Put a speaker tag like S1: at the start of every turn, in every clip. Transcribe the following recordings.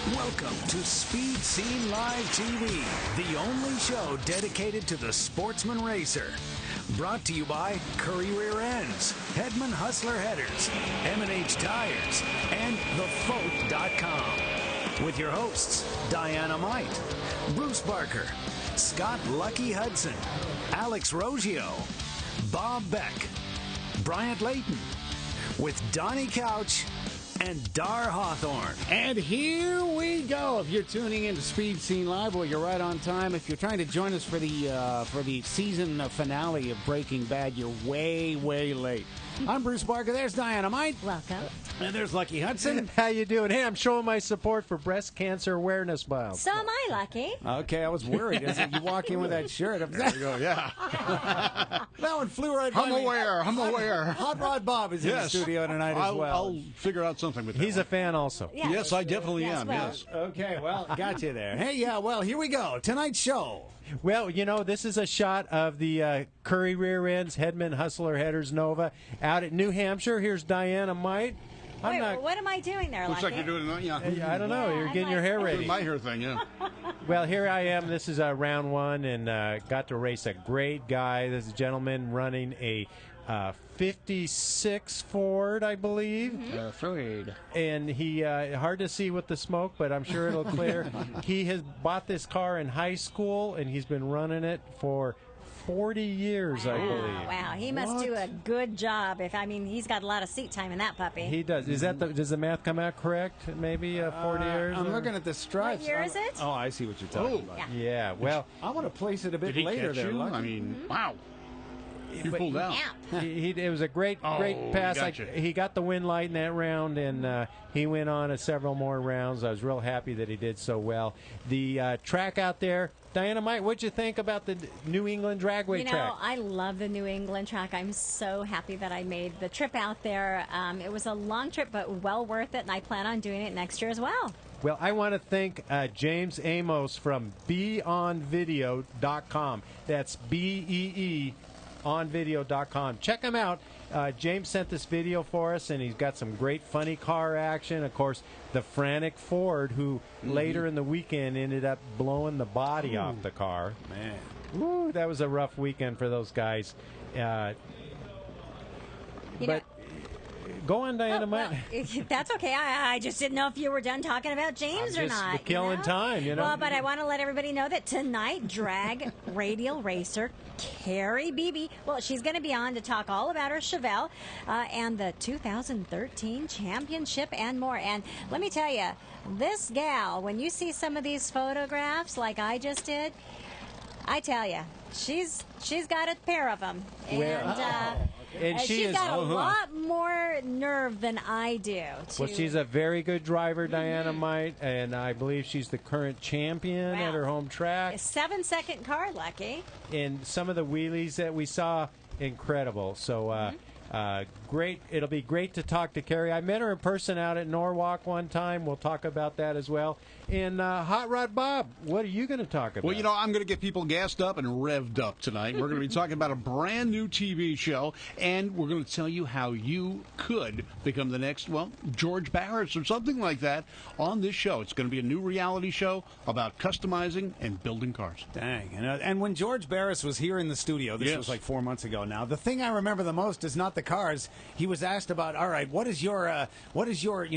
S1: Welcome to Speed Scene Live TV, the only show dedicated to the sportsman racer. Brought to you by Karri Rear Ends, Hedman Hustler Headers, M&H Tires, and TheFote.com. With your hosts, Diana-Mite, Bruce Barker, Scott Lucky Hudson, Alex Roggio, Bob Beck, Bryant Layton, with Donnie Couch and Dar Hawthorne.
S2: And here we go. If you're tuning in to Speed Scene Live, well, you're right on time. If you're trying to join us for the season finale of Breaking Bad, you're way, way late. I'm Bruce Barker. There's Diana-Mite.
S3: Welcome.
S2: And there's Lucky Hudson.
S4: How you doing? Hey, I'm showing my support for Breast Cancer Awareness Month.
S3: So am I, Lucky.
S2: Okay, I was worried. As you walk in with that shirt.
S5: There you go, yeah.
S2: That one flew right by me.
S5: I'm aware.
S2: Hot Rod Bob is in the studio tonight as well.
S5: I'll figure out something with that.
S4: He's a fan also.
S3: Yeah.
S5: Yes, I definitely am,
S3: well.
S5: yes.
S2: Okay, well, got you there. Hey, yeah, well, here we go. Tonight's show.
S4: Well, you know, this is a shot of the Karri Rear Ends Hedman Hustler Headers Nova out at New Hampshire. Here's Diana-Mite.
S3: Wait, what am I doing there,
S5: Looks
S3: Lucky?
S5: like you're doing it, yeah.
S4: I don't know. You're getting your hair ready.
S5: Doing my hair thing, yeah.
S4: Well, here I am. This is round one, and got to race a great guy. This is a gentleman running a 56 Ford, I believe.
S2: Ford.
S4: And he hard to see with the smoke, but I'm sure it'll clear. He has bought this car in high school, and he's been running it for 40 years, I believe.
S3: Wow, he must do a good job. He's got a lot of seat time in that puppy.
S4: He does. Does the math come out correct? Maybe 40 years?
S2: I'm looking at the stripes.
S3: What year is it?
S2: Oh, I see what you're talking about.
S3: Yeah.
S4: Yeah, well,
S2: I want to place it a bit
S5: Did he
S2: later
S5: catch
S2: there,
S5: you?
S2: Lucky.
S5: I mean, wow. You
S4: but-
S5: pulled out.
S3: Yeah.
S4: it was a great pass.
S5: Gotcha.
S4: He got the win light in that round, and he went on several more rounds. I was real happy that he did so well. The track out there, Diana-Mite, what'd you think about the New England Dragway track?
S3: I love the New England track. I'm so happy that I made the trip out there. It was a long trip, but well worth it, and I plan on doing it next year as well.
S4: Well, I want to thank James Amos from beonvideo.com. That's BEE onvideo.com. Check him out. James sent this video for us, and he's got some great funny car action. Of course, the frantic Ford, who later in the weekend ended up blowing the body off the car.
S2: Man.
S4: Woo, that was a rough weekend for those guys. But go on, Diana-Mite.
S3: That's okay. I just didn't know if you were done talking about James or
S4: just
S3: not.
S4: killing time, you know.
S3: Well, but I want to let everybody know that tonight, drag radial racer Karri Beebe, well, she's going to be on to talk all about her Chevelle and the 2013 championship and more. And let me tell you, this gal, when you see some of these photographs like I just did, I tell you, she's got a pair of them. And she's got a lot more nerve than I do.
S4: Well, she's a very good driver, Diana-Mite, and I believe she's the current champion at her home track.
S3: A 7-second car, Lucky.
S4: And some of the wheelies that we saw, incredible. So great. It'll be great to talk to Karri. I met her in person out at Norwalk one time. We'll talk about that as well. And Hot Rod Bob, what are you going to talk about?
S5: Well, I'm going to get people gassed up and revved up tonight. We're going to be talking about a brand new TV show, and we're going to tell you how you could become the next, George Barris or something like that on this show. It's going to be a new reality show about customizing and building cars.
S2: Dang. And when George Barris was here in the studio, this was like 4 months ago now, the thing I remember the most is not the cars. He was asked about, all right, what is your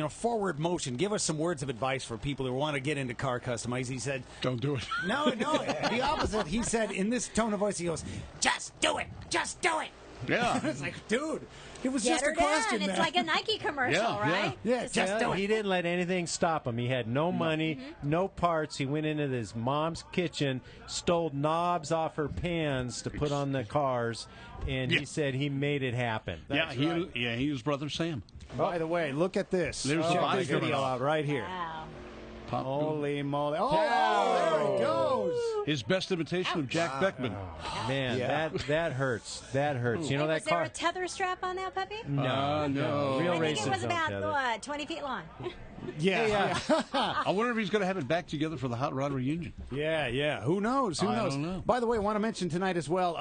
S2: forward motion? Give us some words of advice for people who want to get into car customizing. He said,
S5: don't do it.
S2: No, the opposite. He said in this tone of voice, he goes, just do it. Just do it.
S5: Yeah.
S2: It's like, dude, it was
S3: Get
S2: just
S3: her
S2: a question,
S3: done.
S2: man.
S3: It's like a Nike commercial, right?
S2: Yeah, just do it.
S4: He didn't let anything stop him. He had no money, no parts. He went into his mom's kitchen, stole knobs off her pans to put on the cars, and he said he made it happen.
S5: He was Brother Sam.
S2: By the way, look at this.
S5: There's the
S2: Check
S5: body
S2: this video
S5: coming
S2: out right here.
S3: Wow.
S2: Holy moly. Oh, there it goes.
S5: His best imitation of Jack Beckman.
S4: Man, that hurts. That hurts. You know
S3: Was
S4: that
S3: there
S4: car?
S3: a tether strap on that puppy?
S4: No. Real
S3: I think
S4: racers
S3: it was
S4: don't
S3: about,
S4: tether.
S3: 20 feet long.
S2: Yeah.
S5: I wonder if he's going to have it back together for the Hot Rod reunion.
S2: Yeah. Who knows?
S5: I don't know.
S2: By the way, I want to mention tonight as well,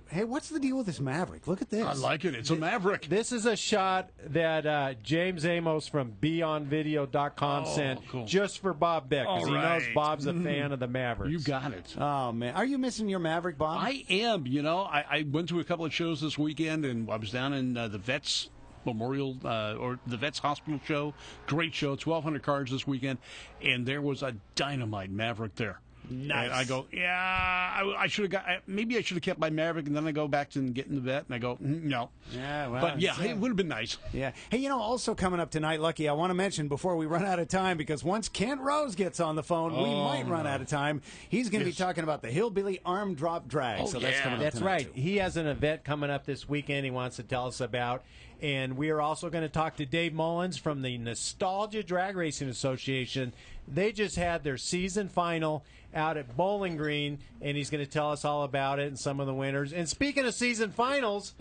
S2: hey, what's the deal with this Maverick? Look at this.
S5: I like it. It's a Maverick.
S4: This is a shot that James Amos from BeyondVideo.com sent just for Bob Beck, because he knows Bob's a fan of the Mavericks.
S5: You got it.
S2: Oh, man. Are you missing your Maverick, Bob?
S5: I am. You know, I went to a couple of shows this weekend, and I was down in the Vets Memorial or the Vets Hospital show. Great show, 1,200 cars this weekend, and there was a Dynamite Maverick there.
S2: Nice.
S5: And I go, I should have got. Maybe I should have kept my Maverick, and then I go back to get in the vet, and I go, no.
S2: Yeah, well,
S5: but yeah, it would have been nice.
S2: Yeah. Hey, you know, also coming up tonight, Lucky, I want to mention before we run out of time, because once Kent Rose gets on the phone, we might run out of time. He's going to be talking about the Hillbilly Armdrop drag. So that's coming up.
S4: That's
S2: tonight,
S4: right.
S2: too.
S4: He has an event coming up this weekend he wants to tell us about. And we are also going to talk to Dave Mullins from the Nostalgia Drag Racing Association. They just had their season final out at Bowling Green, and he's going to tell us all about it and some of the winners. And speaking of season finals,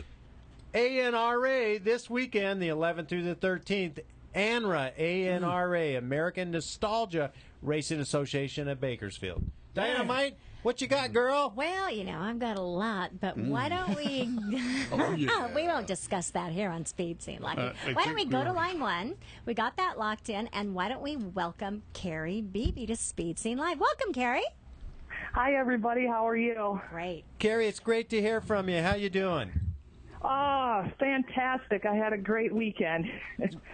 S4: ANRA this weekend, the 11th through the 13th, ANRA, American Nostalgia Racing Association at Bakersfield. Diana-Mite, what you got, girl?
S3: Well, you know, I've got a lot, but why don't we... we won't discuss that here on Speed Scene, Lucky. Why don't we go to line one? We got that locked in, and why don't we welcome Karri Beebe to Speed Scene Live? Welcome, Karri.
S6: Hi, everybody. How are you?
S3: Great.
S4: Karri, it's great to hear from you. How you doing?
S6: Oh, fantastic. I had a great weekend.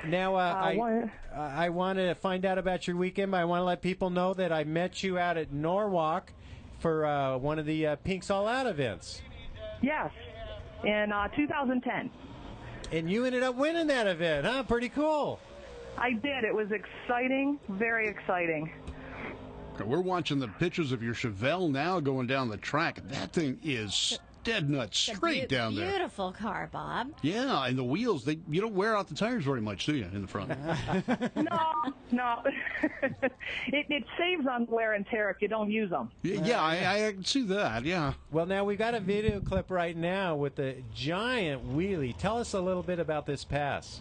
S4: Now, I want to find out about your weekend, but I want to let people know that I met you out at Norwalk for one of the Pinks All Out events.
S6: Yes, in 2010.
S4: And you ended up winning that event, huh? Pretty cool.
S6: I did. It was exciting, very exciting.
S5: We're watching the pictures of your Chevelle now going down the track. That thing is dead nuts straight down there.
S3: Beautiful car, Bob.
S5: Yeah, and the wheels, you don't wear out the tires very much, do you, in the front?
S6: No. It saves on wear and tear if you don't use them.
S5: Yeah, I can see that, yeah.
S4: Well, now we've got a video clip right now with the giant wheelie. Tell us a little bit about this pass.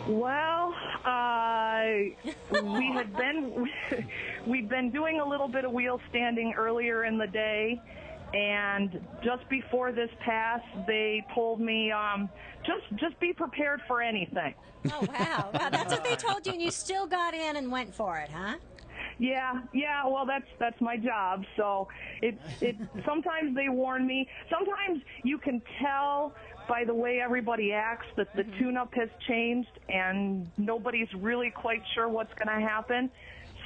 S6: Well, we've been doing a little bit of wheel standing earlier in the day, and just before this pass, they told me just be prepared for anything.
S3: Oh wow! That's what they told you, and you still got in and went for it, huh?
S6: Yeah. Well, that's my job. So it sometimes they warn me. Sometimes you can tell by the way everybody acts that the tune-up has changed, and nobody's really quite sure what's going to happen.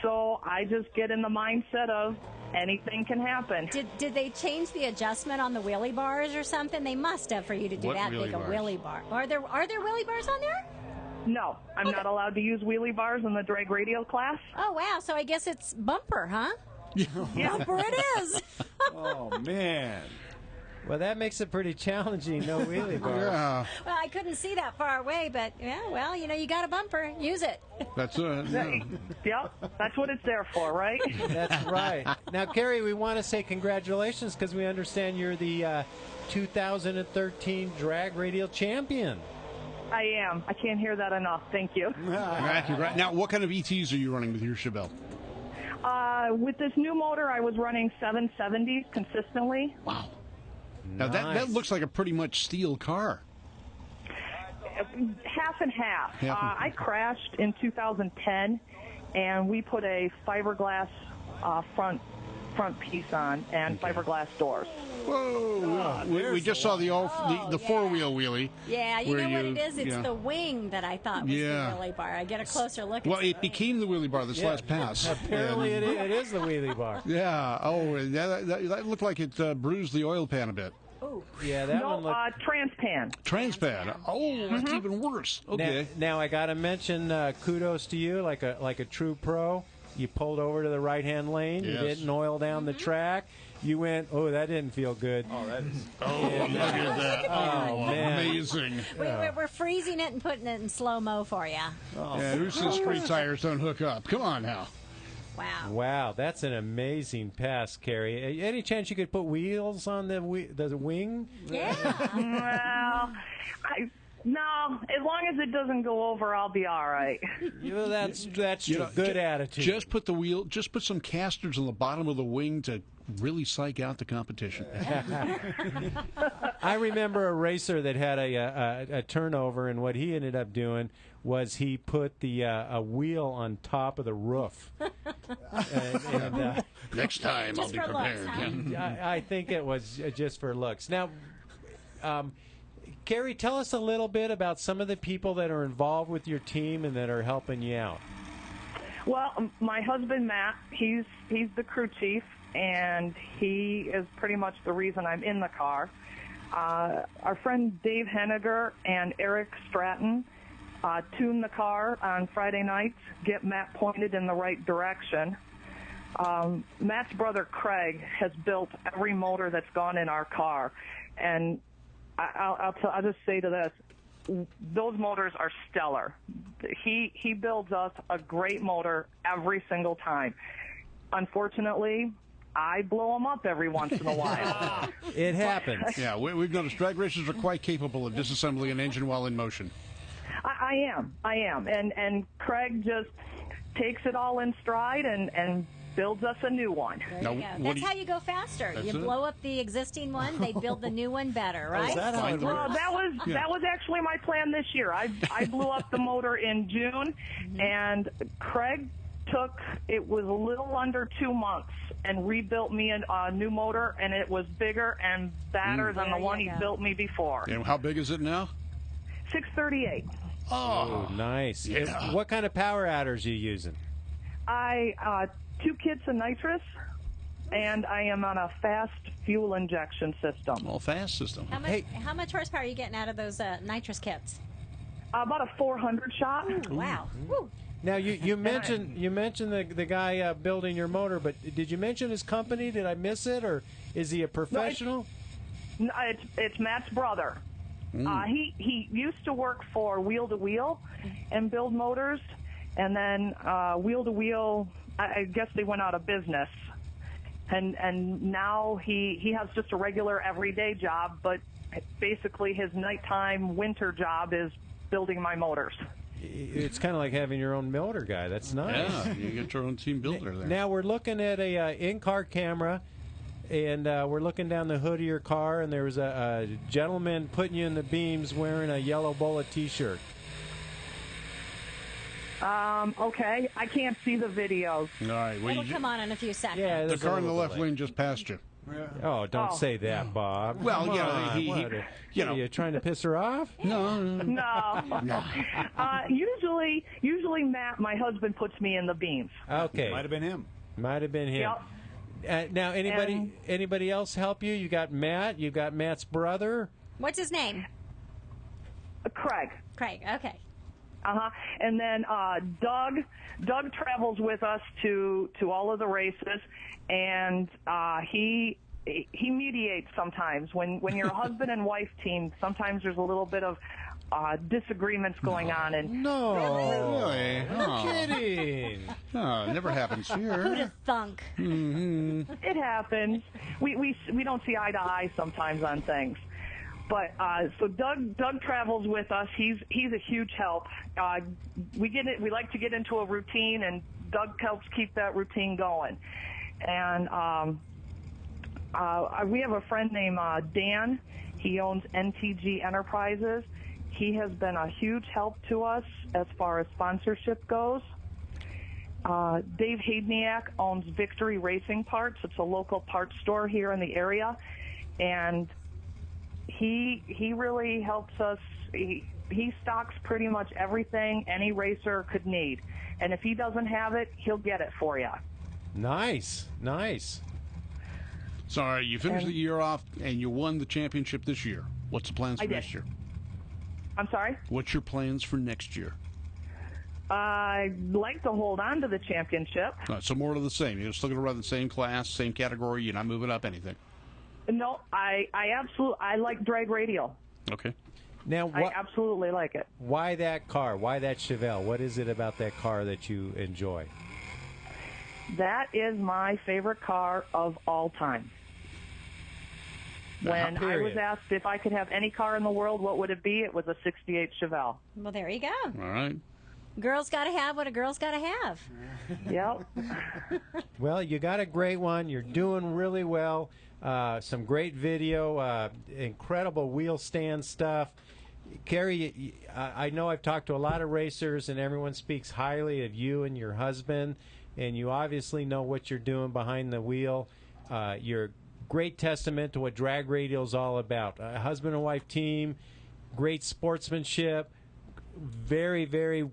S6: So I just get in the mindset of anything can happen.
S3: Did they change the adjustment on the wheelie bars or something? They must have for you to do that big a wheelie bar. Are there wheelie bars on there?
S6: No, I'm not allowed to use wheelie bars in the drag radial class.
S3: Oh wow! So I guess it's bumper, huh?
S6: Yeah.
S3: Bumper it is.
S2: Oh man.
S4: Well, that makes it pretty challenging, no wheelie bars.
S5: Yeah.
S3: Well, I couldn't see that far away, but yeah, well, you know, you got a bumper, use it.
S5: That's it. Yeah.
S6: Yep, that's what it's there for, right?
S4: That's right. Now, Karri, we want to say congratulations because we understand you're the 2013 Drag Radial Champion.
S6: I am. I can't hear that enough. Thank you.
S5: Right. Now, what kind of ETs are you running with your Chevelle?
S6: With this new motor, I was running 770s consistently.
S5: Wow. Now, that looks like a pretty much steel car.
S6: Half and half. I crashed in 2010, and we put a fiberglass front piece on and fiberglass doors.
S5: Whoa! We just saw the four-wheel wheelie.
S3: Yeah, you know what it is? It's the wing that I thought was the wheelie bar. I get a closer look.
S5: Well, it became the wheelie bar this last pass.
S4: Apparently, it is the wheelie bar.
S5: Yeah. Oh, that looked like it bruised the oil pan a bit.
S3: Oh.
S4: Yeah, that one looked...
S6: Transpan.
S5: Transpan. Oh, that's even worse. Okay.
S4: Now I got to mention kudos to you, like a true pro. You pulled over to the right-hand lane.
S5: Yes.
S4: You didn't oil down the track. You went, oh, that didn't feel good.
S5: Oh, that is. Oh, look at that. Oh, man. Amazing.
S3: We're freezing it and putting it in slow-mo for you.
S5: Oh. Yeah, who says street tires don't hook up? Come on now.
S3: Wow.
S4: Wow, that's an amazing pass, Karri. Any chance you could put wheels on the wing?
S3: Yeah.
S6: Well, No, as long as it doesn't go over, I'll be all right.
S4: That's good attitude.
S5: Just put some casters on the bottom of the wing to really psych out the competition.
S4: I remember a racer that had a turnover, and what he ended up doing was he put the a wheel on top of the roof.
S5: Next time, I'll be prepared.
S3: Looks, huh?
S4: I think it was just for looks. Now, Karri, tell us a little bit about some of the people that are involved with your team and that are helping you out.
S6: Well, my husband, Matt, he's the crew chief, and he is pretty much the reason I'm in the car. Our friend Dave Henniger and Eric Stratton tune the car on Friday nights, get Matt pointed in the right direction. Matt's brother Craig has built every motor that's gone in our car, and I'll just say to this, those motors are stellar. He builds us a great motor every single time. Unfortunately, I blow them up every once in a while.
S4: It happens.
S5: Yeah, we've noticed drag racers are quite capable of disassembling an engine while in motion.
S6: I am. And Craig just takes it all in stride and builds us a new one.
S3: There you go. That's how you go faster. You blow up the existing one, they build the new one better, right?
S2: Is that how it
S6: Well,
S2: works?
S6: that was actually my plan this year. I blew up the motor in June, and Craig it was a little under 2 months and rebuilt me a new motor, and it was bigger and badder than the one he built me before.
S5: And how big is it now?
S6: 638.
S4: Oh, nice.
S5: Yeah.
S4: What kind of power adders are you using?
S6: 2 kits of nitrous, and I am on a fast fuel injection system.
S5: Well, fast system.
S3: How much horsepower are you getting out of those nitrous kits?
S6: About a 400 shot.
S3: Ooh, wow. Woo.
S4: Now you mentioned the guy building your motor, but did you mention his company? Did I miss it, or is he a professional?
S6: No, it's Matt's brother. He used to work for Wheel to Wheel and build motors, and then Wheel to Wheel, I guess they went out of business, and now he has just a regular everyday job, but basically his nighttime winter job is building my motors.
S4: It's kind of like having your own motor guy. That's nice.
S5: Yeah, you get your own team builder there.
S4: Now we're looking at a in-car camera, and we're looking down the hood of your car, and there was a gentleman putting you in the beams wearing a yellow Bullet T-shirt.
S6: Okay, I can't see the videos.
S5: All right, well,
S3: It'll come on in a few seconds.
S4: Yeah,
S5: the car in the left lane just passed you.
S4: Oh, don't say that, Bob.
S5: Well,
S4: Come
S5: yeah,
S4: on.
S5: you know.
S4: Are you trying to piss her off?
S6: No. Usually Matt, my husband, puts me in the beams.
S4: Okay.
S2: Might have been him.
S4: Might have been him.
S6: Yep.
S4: Now, anybody else help you? You got Matt. You got Matt's brother.
S3: What's his name?
S6: Craig.
S3: Craig. Okay.
S6: And then Doug travels with us to all of the races, and he mediates sometimes. When you're a husband and wife team, sometimes there's a little bit of disagreements going on. And
S5: Really?
S4: No kidding.
S5: No, never happens here.
S3: Who'd have thunk?
S6: it happens. We don't see eye to eye sometimes on things. But so Doug travels with us. He's a huge help. We like to get into a routine, and Doug helps keep that routine going. And we have a friend named Dan. He owns NTG Enterprises. He has been a huge help to us as far as sponsorship goes. Dave Haydniak owns Victory Racing Parts. It's a local parts store here in the area, and he really helps us. He stocks pretty much everything any racer could need, and if he doesn't have it, he'll get it for you.
S4: Nice.
S5: Sorry, you finished the year off and you won the championship this year. What's the plans for next year?
S6: I'm sorry?
S5: What's your plans for next year?
S6: I'd like to hold on to the championship.
S5: So more of the same. You're still going to run the same class, same category. You're not moving up anything.
S6: No, I like drag radial.
S5: Okay.
S4: Now,
S6: I absolutely like it.
S4: Why that car? Why that Chevelle? What is it about that car that you enjoy?
S6: That is my favorite car of all time. When I was asked if I could have any car in the world, what would it be? It was a 68 Chevelle.
S3: Well, there you go.
S5: All right.
S3: Girls got to have what a girl's got to have.
S6: Yep.
S4: Well, you got a great one. You're doing really well. Some great video, incredible wheel stand stuff. Karri, I know I've talked to a lot of racers, and everyone speaks highly of you and your husband, and you obviously know what you're doing behind the wheel. You're a great testament to what Drag Radial is all about. A husband and wife team, great sportsmanship, very, very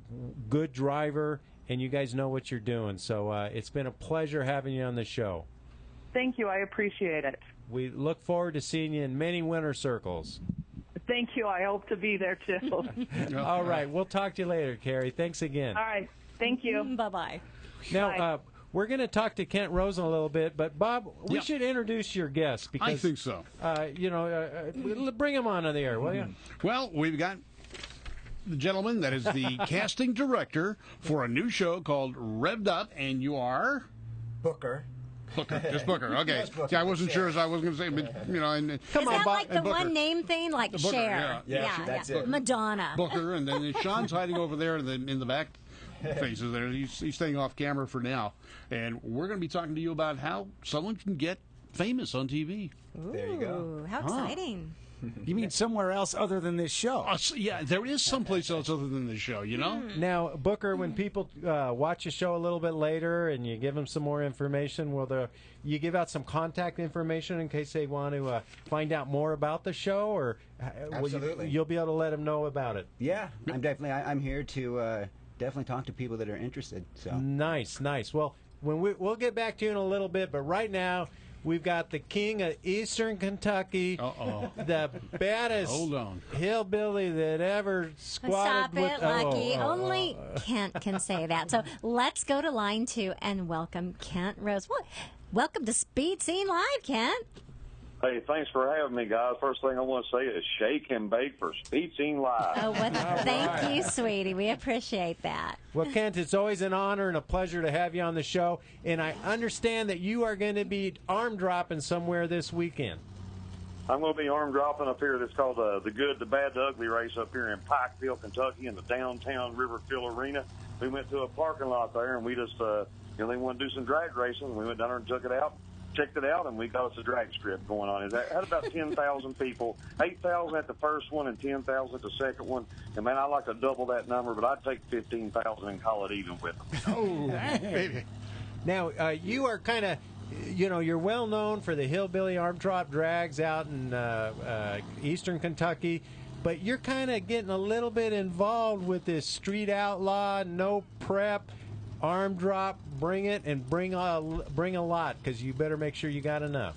S4: good driver, and you guys know what you're doing. So it's been a pleasure having you on the show.
S6: Thank you. I appreciate it.
S4: We look forward to seeing you in many winter circles.
S6: Thank you. I hope to be there, too.
S4: All right. We'll talk to you later, Karri. Thanks again.
S6: All right. Thank you.
S3: Bye-bye.
S4: Now, we're going to talk to Kent Rosen a little bit, but, Bob, we should introduce your guest. Because,
S5: I think so.
S4: Bring him on the air, will you?
S5: Well, we've got the gentleman that is the casting director for a new show called Revved Up, and you are?
S7: Booker.
S5: Just Booker. Okay.
S7: Just Booker.
S5: Yeah, I wasn't sure as I was going to say, but and
S3: Is that like the one name thing, like
S5: Booker,
S3: Cher?
S5: yeah.
S7: That's it.
S3: Madonna.
S5: Booker, and then Sean's hiding over there in the back faces there. He's staying off camera for now, and we're going to be talking to you about how someone can get famous on TV.
S7: There you go.
S3: Ooh, how exciting.
S2: You mean somewhere else other than this show?
S5: Yeah, there is someplace else other than the show, you know?
S4: Now, Booker, when people watch the show a little bit later and you give them some more information, will you give out some contact information in case they want to find out more about the show, or
S7: Absolutely.
S4: you'll be able to let them know about it?
S7: Yeah, I'm here to definitely talk to people that are interested. So
S4: Nice. Well, we'll get back to you in a little bit, but right now we've got the king of Eastern Kentucky, the baddest hillbilly that ever squatted.
S3: Stop it, Lucky. Only Kent can say that. So let's go to line 2 and welcome Kent Rose. Welcome to Speed Scene Live, Kent.
S8: Hey, thanks for having me, guys. First thing I want to say is shake and bake for Speed Scene Live.
S3: Oh, thank you, sweetie. We appreciate that.
S4: Well, Kent, it's always an honor and a pleasure to have you on the show. And I understand that you are going to be arm dropping somewhere this weekend.
S8: I'm going to be arm dropping up here. It's called the Good, the Bad, the Ugly race up here in Pikeville, Kentucky, in the downtown Riverfield Arena. We went to a parking lot there, and we just, they wanted to do some drag racing. And we went down there and checked it out, and we got us a drag strip going on. It had about 10,000 people, 8,000 at the first one and 10,000 at the second one. And, man, I like to double that number, but I'd take 15,000 and call it even with them.
S4: Oh, baby. Now, you are kind of, you're well known for the Hillbilly Armdrop drags out in Eastern Kentucky, but you're kind of getting a little bit involved with this street outlaw, no prep, arm drop, bring it, and bring a lot, because you better make sure you got enough.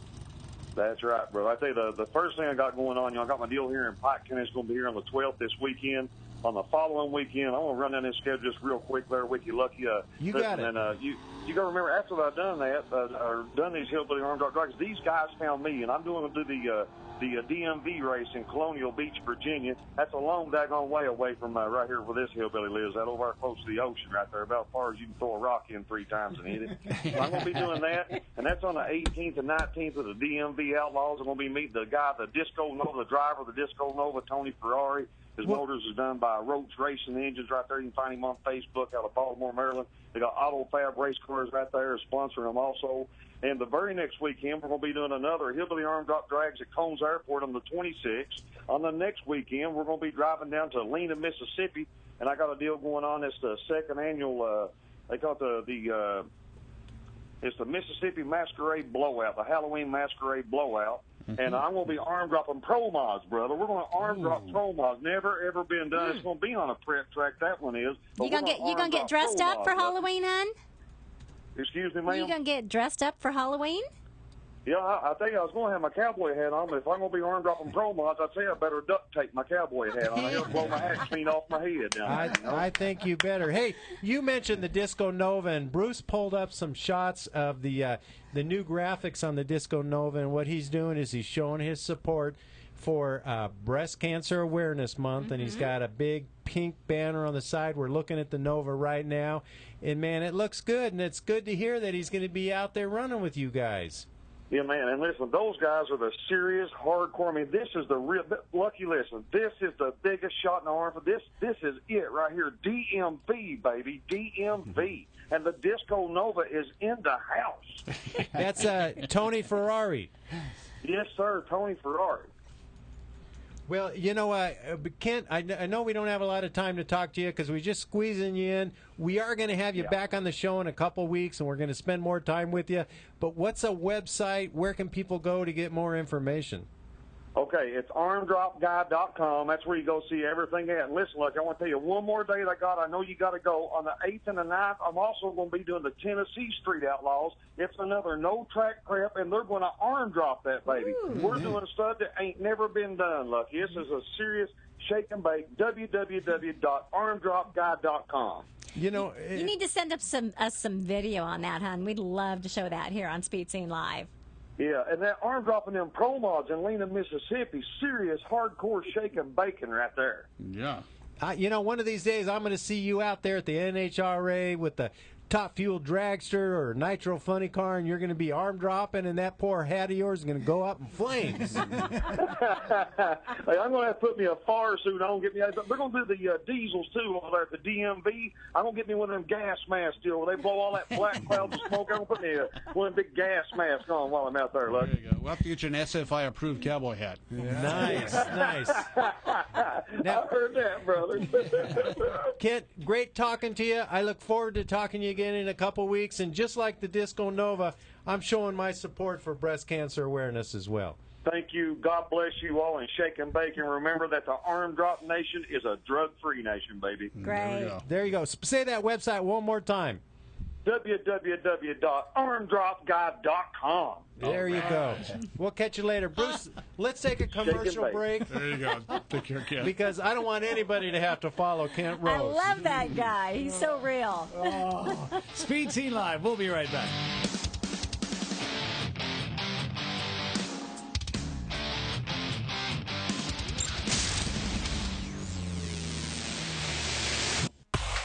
S8: That's right, bro. I tell you, the first thing I got going on, I got my deal here in Pike County. It's going to be here on the 12th this weekend. On the following weekend, I want to run down this schedule just real quick there with you, Lucky.
S4: You got it.
S8: And you got to remember, after I've done that, or done these Hillbilly Arm Drop Drags, these guys found me, and I'm doing the DMV race in Colonial Beach, Virginia. That's a long daggone way away from right here where this hillbilly lives. That over close to the ocean right there, about as far as you can throw a rock in 3 times and hit it. So I'm going to be doing that, and that's on the 18th and 19th of the DMV Outlaws. I'm going to be meeting the guy, the Disco Nova, the driver of the Disco Nova, Tony Ferrari. His motors is done by Roach Racing Engines right there. You can find him on Facebook out of Baltimore, Maryland. They got Auto Fab race cars right there sponsoring them also. And the very next weekend, we're going to be doing another Hillbilly Arm Drop Drags at Combs Airport on the 26th. On the next weekend, we're going to be driving down to Lena, Mississippi, and I got a deal going on. It's the second annual, they call it it's the Mississippi Masquerade Blowout, the Halloween Masquerade Blowout. Mm-hmm. And I'm going to be arm dropping pro mods, brother. We're going to arm drop pro mods. Never, ever been done. It's going to be on a prep track, that one is.
S3: You going to get dressed up for Halloween, hon?
S8: Excuse me, ma'am?
S3: You going to get dressed up for Halloween?
S8: Yeah, I tell you, I was going to have my cowboy hat on, but if I'm going to be arm dropping pro mods, I tell you, I better duct tape my cowboy hat on. I'll blow my hat clean off my head.
S4: I think you better. Hey, you mentioned the Disco Nova, and Bruce pulled up some shots of the new graphics on the Disco Nova, and what he's doing is he's showing his support for Breast Cancer Awareness Month, and he's got a big pink banner on the side. We're looking at the Nova right now, and, man, it looks good, and it's good to hear that he's going to be out there running with you guys.
S8: Yeah, man, and listen, those guys are the serious, hardcore. I mean, this is the real, Lucky, listen, this is the biggest shot in the arm. This is it right here, DMV, baby, DMV. And the Disco Nova is in the house.
S4: That's Tony Ferrari.
S8: Yes, sir, Tony Ferrari.
S4: Well, you know, Kent, I know we don't have a lot of time to talk to you because we're just squeezing you in. We are going to have you back on the show in a couple weeks, and we're going to spend more time with you. But what's a website? Where can people go to get more information?
S8: Okay, it's armdropguy.com. That's where you go see everything at. And listen, look, I want to tell you one more day that I know you got to go. On the 8th and the 9th, I'm also going to be doing the Tennessee Street Outlaws. It's another no-track prep, and they're going to arm drop that baby. Ooh. We're doing stuff that ain't never been done, Lucky. This is a serious shake and bake. www.armdropguy.com.
S4: You know,
S3: you need to send us some video on that, hon. We'd love to show that here on Speed Scene Live.
S8: Yeah, and that arm dropping them pro mods in Lena, Mississippi, serious hardcore shaking bacon right there.
S5: Yeah.
S4: You know, one of these days I'm going to see you out there at the NHRA with the Top Fuel Dragster or Nitro Funny Car, and you're going to be arm dropping, and that poor hat of yours is going to go up in flames.
S8: Hey, I'm going to have to put me a fire suit on. They're going to do the diesels, too, over there at the DMV. I'm going to get me one of them gas masks still where they blow all that black clouds of smoke. I'm going to put me one of them big gas masks on while I'm out there. Look.
S5: There you go. We'll have to get you an SFI-approved cowboy hat.
S4: Yeah. Nice, nice.
S8: Now, I heard that, brother.
S4: Kent, great talking to you. I look forward to talking to you again in a couple weeks. And just like the Disco Nova, I'm showing my support for breast cancer awareness as well.
S8: Thank you. God bless you all, and shake and bake. And remember that the Arm Drop Nation is a drug-free nation, baby.
S3: Great.
S4: There you go. Say that website one more time.
S8: www.armdropguy.com.
S4: There you go. We'll catch you later. Bruce, let's take a commercial break.
S5: There you go. Take care, Kent.
S4: Because I don't want anybody to have to follow Kent Rose.
S3: I love that guy. He's so real.
S2: Oh. Speed Scene Live. We'll be right back.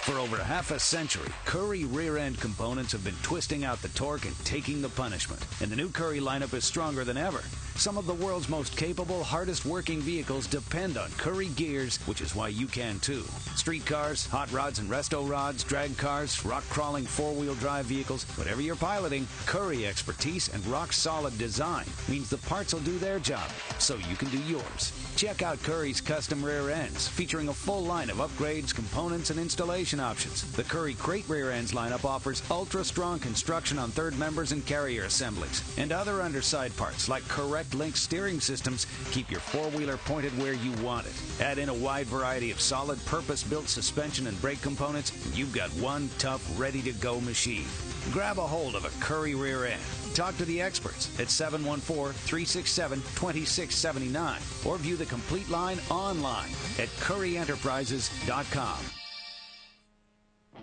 S1: For over half a century, Karri rear-end components have been twisting out the torque and taking the punishment. And the new Karri lineup is stronger than ever. Some of the world's most capable, hardest-working vehicles depend on Karri gears, which is why you can too. Street cars, hot rods and resto rods, drag cars, rock-crawling four-wheel drive vehicles, whatever you're piloting, Karri expertise and rock-solid design means the parts will do their job, so you can do yours. Check out Karri's custom rear ends, featuring a full line of upgrades, components, and installation options. The Karri Crate rear ends lineup offers ultra-strong construction on third members and carrier assemblies, and other underside parts like correct link steering systems keep your four-wheeler pointed where you want it. Add in a wide variety of solid, purpose-built suspension and brake components, and you've got one tough, ready-to-go machine. Grab a hold of a Karri rear end. Talk to the experts at 714-367-2679 or view the complete line online at KarriEnterprises.com.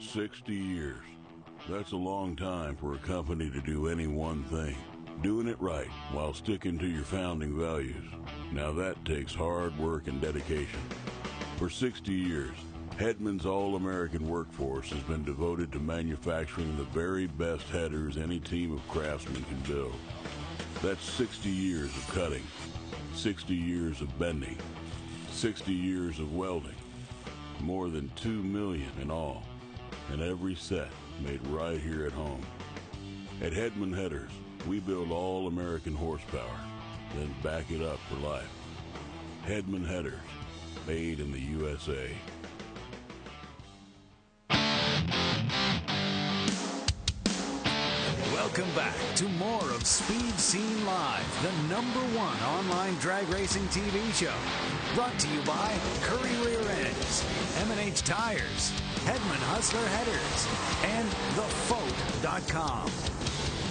S9: 60 years. That's a long time for a company to do any one thing. Doing it right while sticking to your founding values. Now that takes hard work and dedication. For 60 years, Hedman's all-American workforce has been devoted to manufacturing the very best headers any team of craftsmen can build. That's 60 years of cutting, 60 years of bending, 60 years of welding, more than 2 million in all, and every set made right here at home. At Hedman Headers, we build all-American horsepower, then back it up for life. Hedman Headers, made in the USA.
S1: Welcome back to more of Speed Scene Live, the #1 online drag racing TV show. Brought to you by Karri Rear Ends, M&H Tires, Hedman Hustler Headers, and TheFote.com.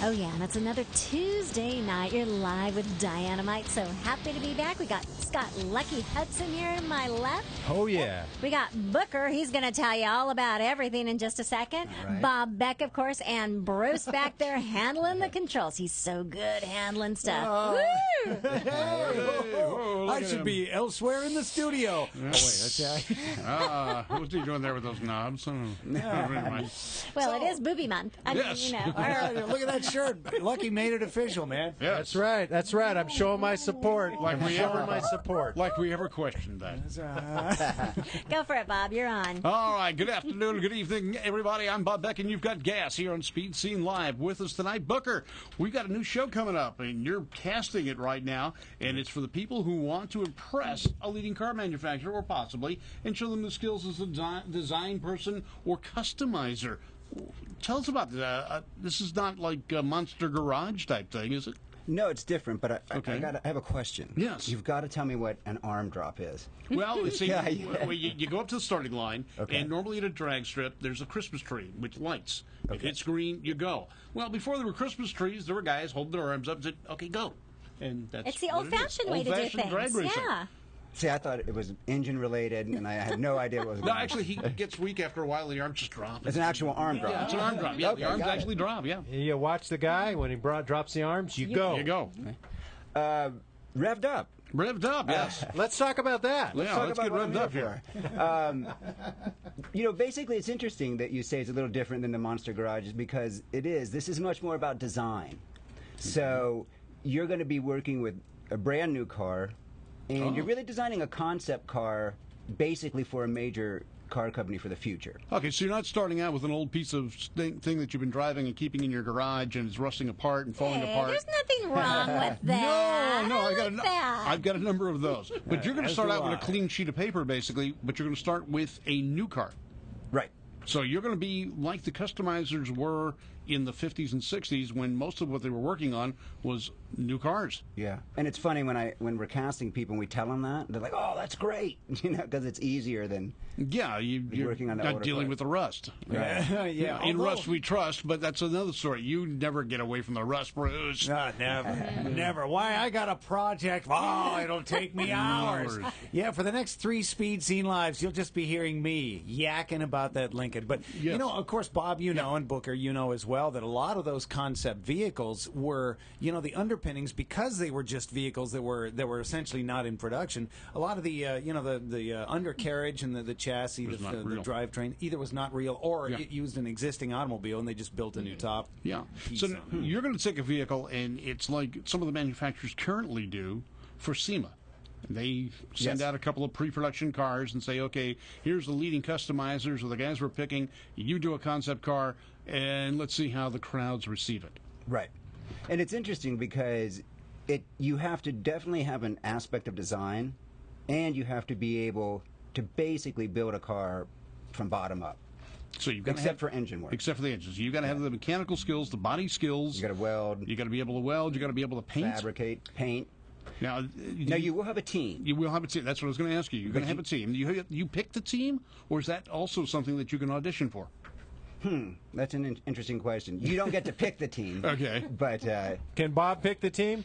S3: Oh, yeah, and it's another Tuesday night. You're live with Diana-Mite. So happy to be back. We got Scott Lucky Hudson here to my left.
S4: Oh, yeah.
S3: We got Booker. He's going to tell you all about everything in just a second. Right. Bob Beck, of course, and Bruce back there handling the controls. He's so good handling stuff. Woo!
S2: Whoa, I should be elsewhere in the studio.
S5: Yeah. Oh, wait, that's what's he doing there with those knobs?
S2: Yeah.
S3: Well, it is booby month. I mean,
S5: yes.
S3: you know.
S2: Look at that shirt. Lucky made it official, man.
S5: Yeah,
S4: That's right. That's right. I'm showing my support.
S5: Like we ever
S4: my support.
S5: Like we ever questioned that.
S3: Go for it, Bob. You're on.
S5: All right, good afternoon, good evening, everybody. I'm Bob Beck, and you've got Gas here on Speed Scene Live. With us tonight, Booker. We've got a new show coming up, and you're casting it right now, and it's for the people who want to impress a leading car manufacturer, or possibly, and show them the skills as a design person or customizer. Tell us about this. This is not like a Monster Garage type thing, is it?
S7: No, it's different, but I
S5: Okay.
S7: have a question.
S5: Yes.
S7: You've got to tell me what an arm drop is.
S5: Well, see,
S7: Yeah.
S5: you go up to the starting line,
S7: Okay.
S5: and normally at a drag strip, there's a Christmas tree with lights. It
S7: Okay.
S5: hits green, you go. Well, before there were Christmas trees, there were guys holding their arms up and said, okay, go. And that's
S3: It's the
S5: what it is.
S3: old-fashioned way to do
S5: Old-fashioned drag
S3: things.
S5: racing.
S3: Yeah.
S7: See, I thought it was engine related, and I had no idea what was
S5: No,
S7: going on.
S5: actually, he gets weak after a while, the arms just drop.
S7: It's an actual arm drop.
S5: Yeah, it's an arm drop. Yeah,
S7: Okay,
S5: the arms
S7: got it.
S5: actually drop, yeah.
S4: You watch the guy when he drops the arms. You go.
S5: You go.
S7: Revved up.
S5: Revved up, yes.
S4: Let's talk about that.
S5: Yeah,
S7: Talk
S5: let's
S7: about
S5: get
S7: what I'm
S5: revved up
S7: here
S5: here.
S7: for. Basically, it's interesting that you say it's a little different than the Monster Garages because it is. This is much more about design. So you're going to be working with a brand new car, and you're really designing a concept car basically for a major car company for the future.
S5: Okay, so you're not starting out with an old piece of thing that you've been driving and keeping in your garage and it's rusting apart and falling
S3: Hey,
S5: apart.
S3: there's nothing wrong with that.
S5: No,
S3: I
S5: I've got a number of those. But you're going to
S2: As
S5: start
S2: do
S5: out with
S2: I.
S5: a clean sheet of paper, basically, but you're going to start with a new car.
S7: Right.
S5: So you're going to be like the customizers were in the 50s and 60s when most of what they were working on was new cars.
S7: Yeah, and it's funny when we're casting people and we tell them that they're like, "Oh, that's great," because it's easier than
S5: Yeah, you're
S7: working on the
S5: not
S7: older
S5: dealing
S7: cars.
S5: with the rust.
S2: Yeah.
S5: In
S2: although-
S5: rust we trust, but that's another story. You never get away from the rust, Bruce.
S2: Never. Why? I got a project. Oh, it'll take me hours. Yeah, for the next 3 Speed Scene Lives, you'll just be hearing me yakking about that Lincoln. But,
S5: Yes.
S2: of course, Bob, know, and Booker, as well, that a lot of those concept vehicles were, the underpinnings, because they were just vehicles that were essentially not in production. A lot of the, the undercarriage and the chassis, the drivetrain, either was not real or it used an existing automobile and they just built a new top.
S5: Yeah.
S2: piece
S5: So
S2: on it.
S5: you're going to take a vehicle, and it's like some of the manufacturers currently do for SEMA. They send
S7: Yes.
S5: out a couple of pre-production cars and say, okay, here's the leading customizers or the guys we're picking. You do a concept car, and let's see how the crowds receive it.
S7: Right. And it's interesting because you have to definitely have an aspect of design, and you have to be able to basically build a car from bottom up.
S5: So you've got to
S7: Except
S5: have,
S7: for engine work.
S5: Except for the engines. You've got to have the mechanical skills, the body skills.
S7: You got to weld,
S5: You got to be able to weld. You got to be able to paint.
S7: fabricate, paint.
S5: Now,
S7: You will have a team.
S5: You will have a team. That's what I was going to ask you. You're going to have a team. You pick the team, or is that also something that you can audition for?
S7: That's an interesting question. You don't get to pick the team.
S5: Okay.
S7: But
S4: Can Bob pick the team?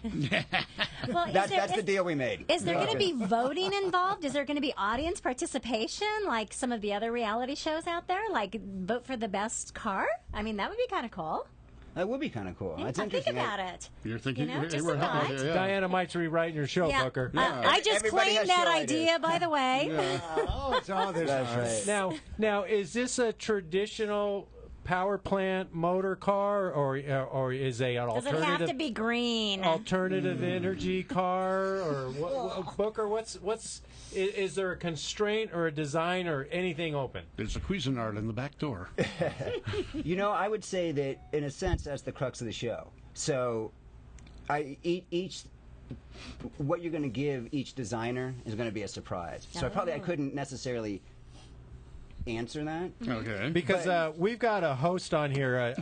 S3: Well,
S7: that's the deal we made.
S3: Is there going to be voting involved? Is there going to be audience participation like some of the other reality shows out there? Like vote for the best car? I mean, that would be kind of cool.
S7: That would be kind of cool. That's
S3: Think
S7: interesting.
S3: about it.
S5: You're thinking,
S3: You know,
S5: hey,
S3: just
S5: we're
S3: a
S5: helping
S3: thought.
S5: you, yeah.
S4: Diana-Mite's rewriting your show,
S3: Yeah.
S4: Booker.
S3: I just
S7: Everybody
S3: claimed
S7: has
S3: that
S7: show
S3: idea, by the way.
S7: That's right.
S4: Now, is this a traditional power plant motor car, or is an
S3: Does it have
S4: alternative
S3: to be green?
S4: alternative energy car, or Booker? Is there a constraint or a design or anything open?
S5: There's a Cuisinart in the back door.
S7: I would say that in a sense that's the crux of the show. So, what you're going to give each designer is going to be a surprise. So I couldn't necessarily answer that.
S5: Okay.
S4: Because we've got a host on here,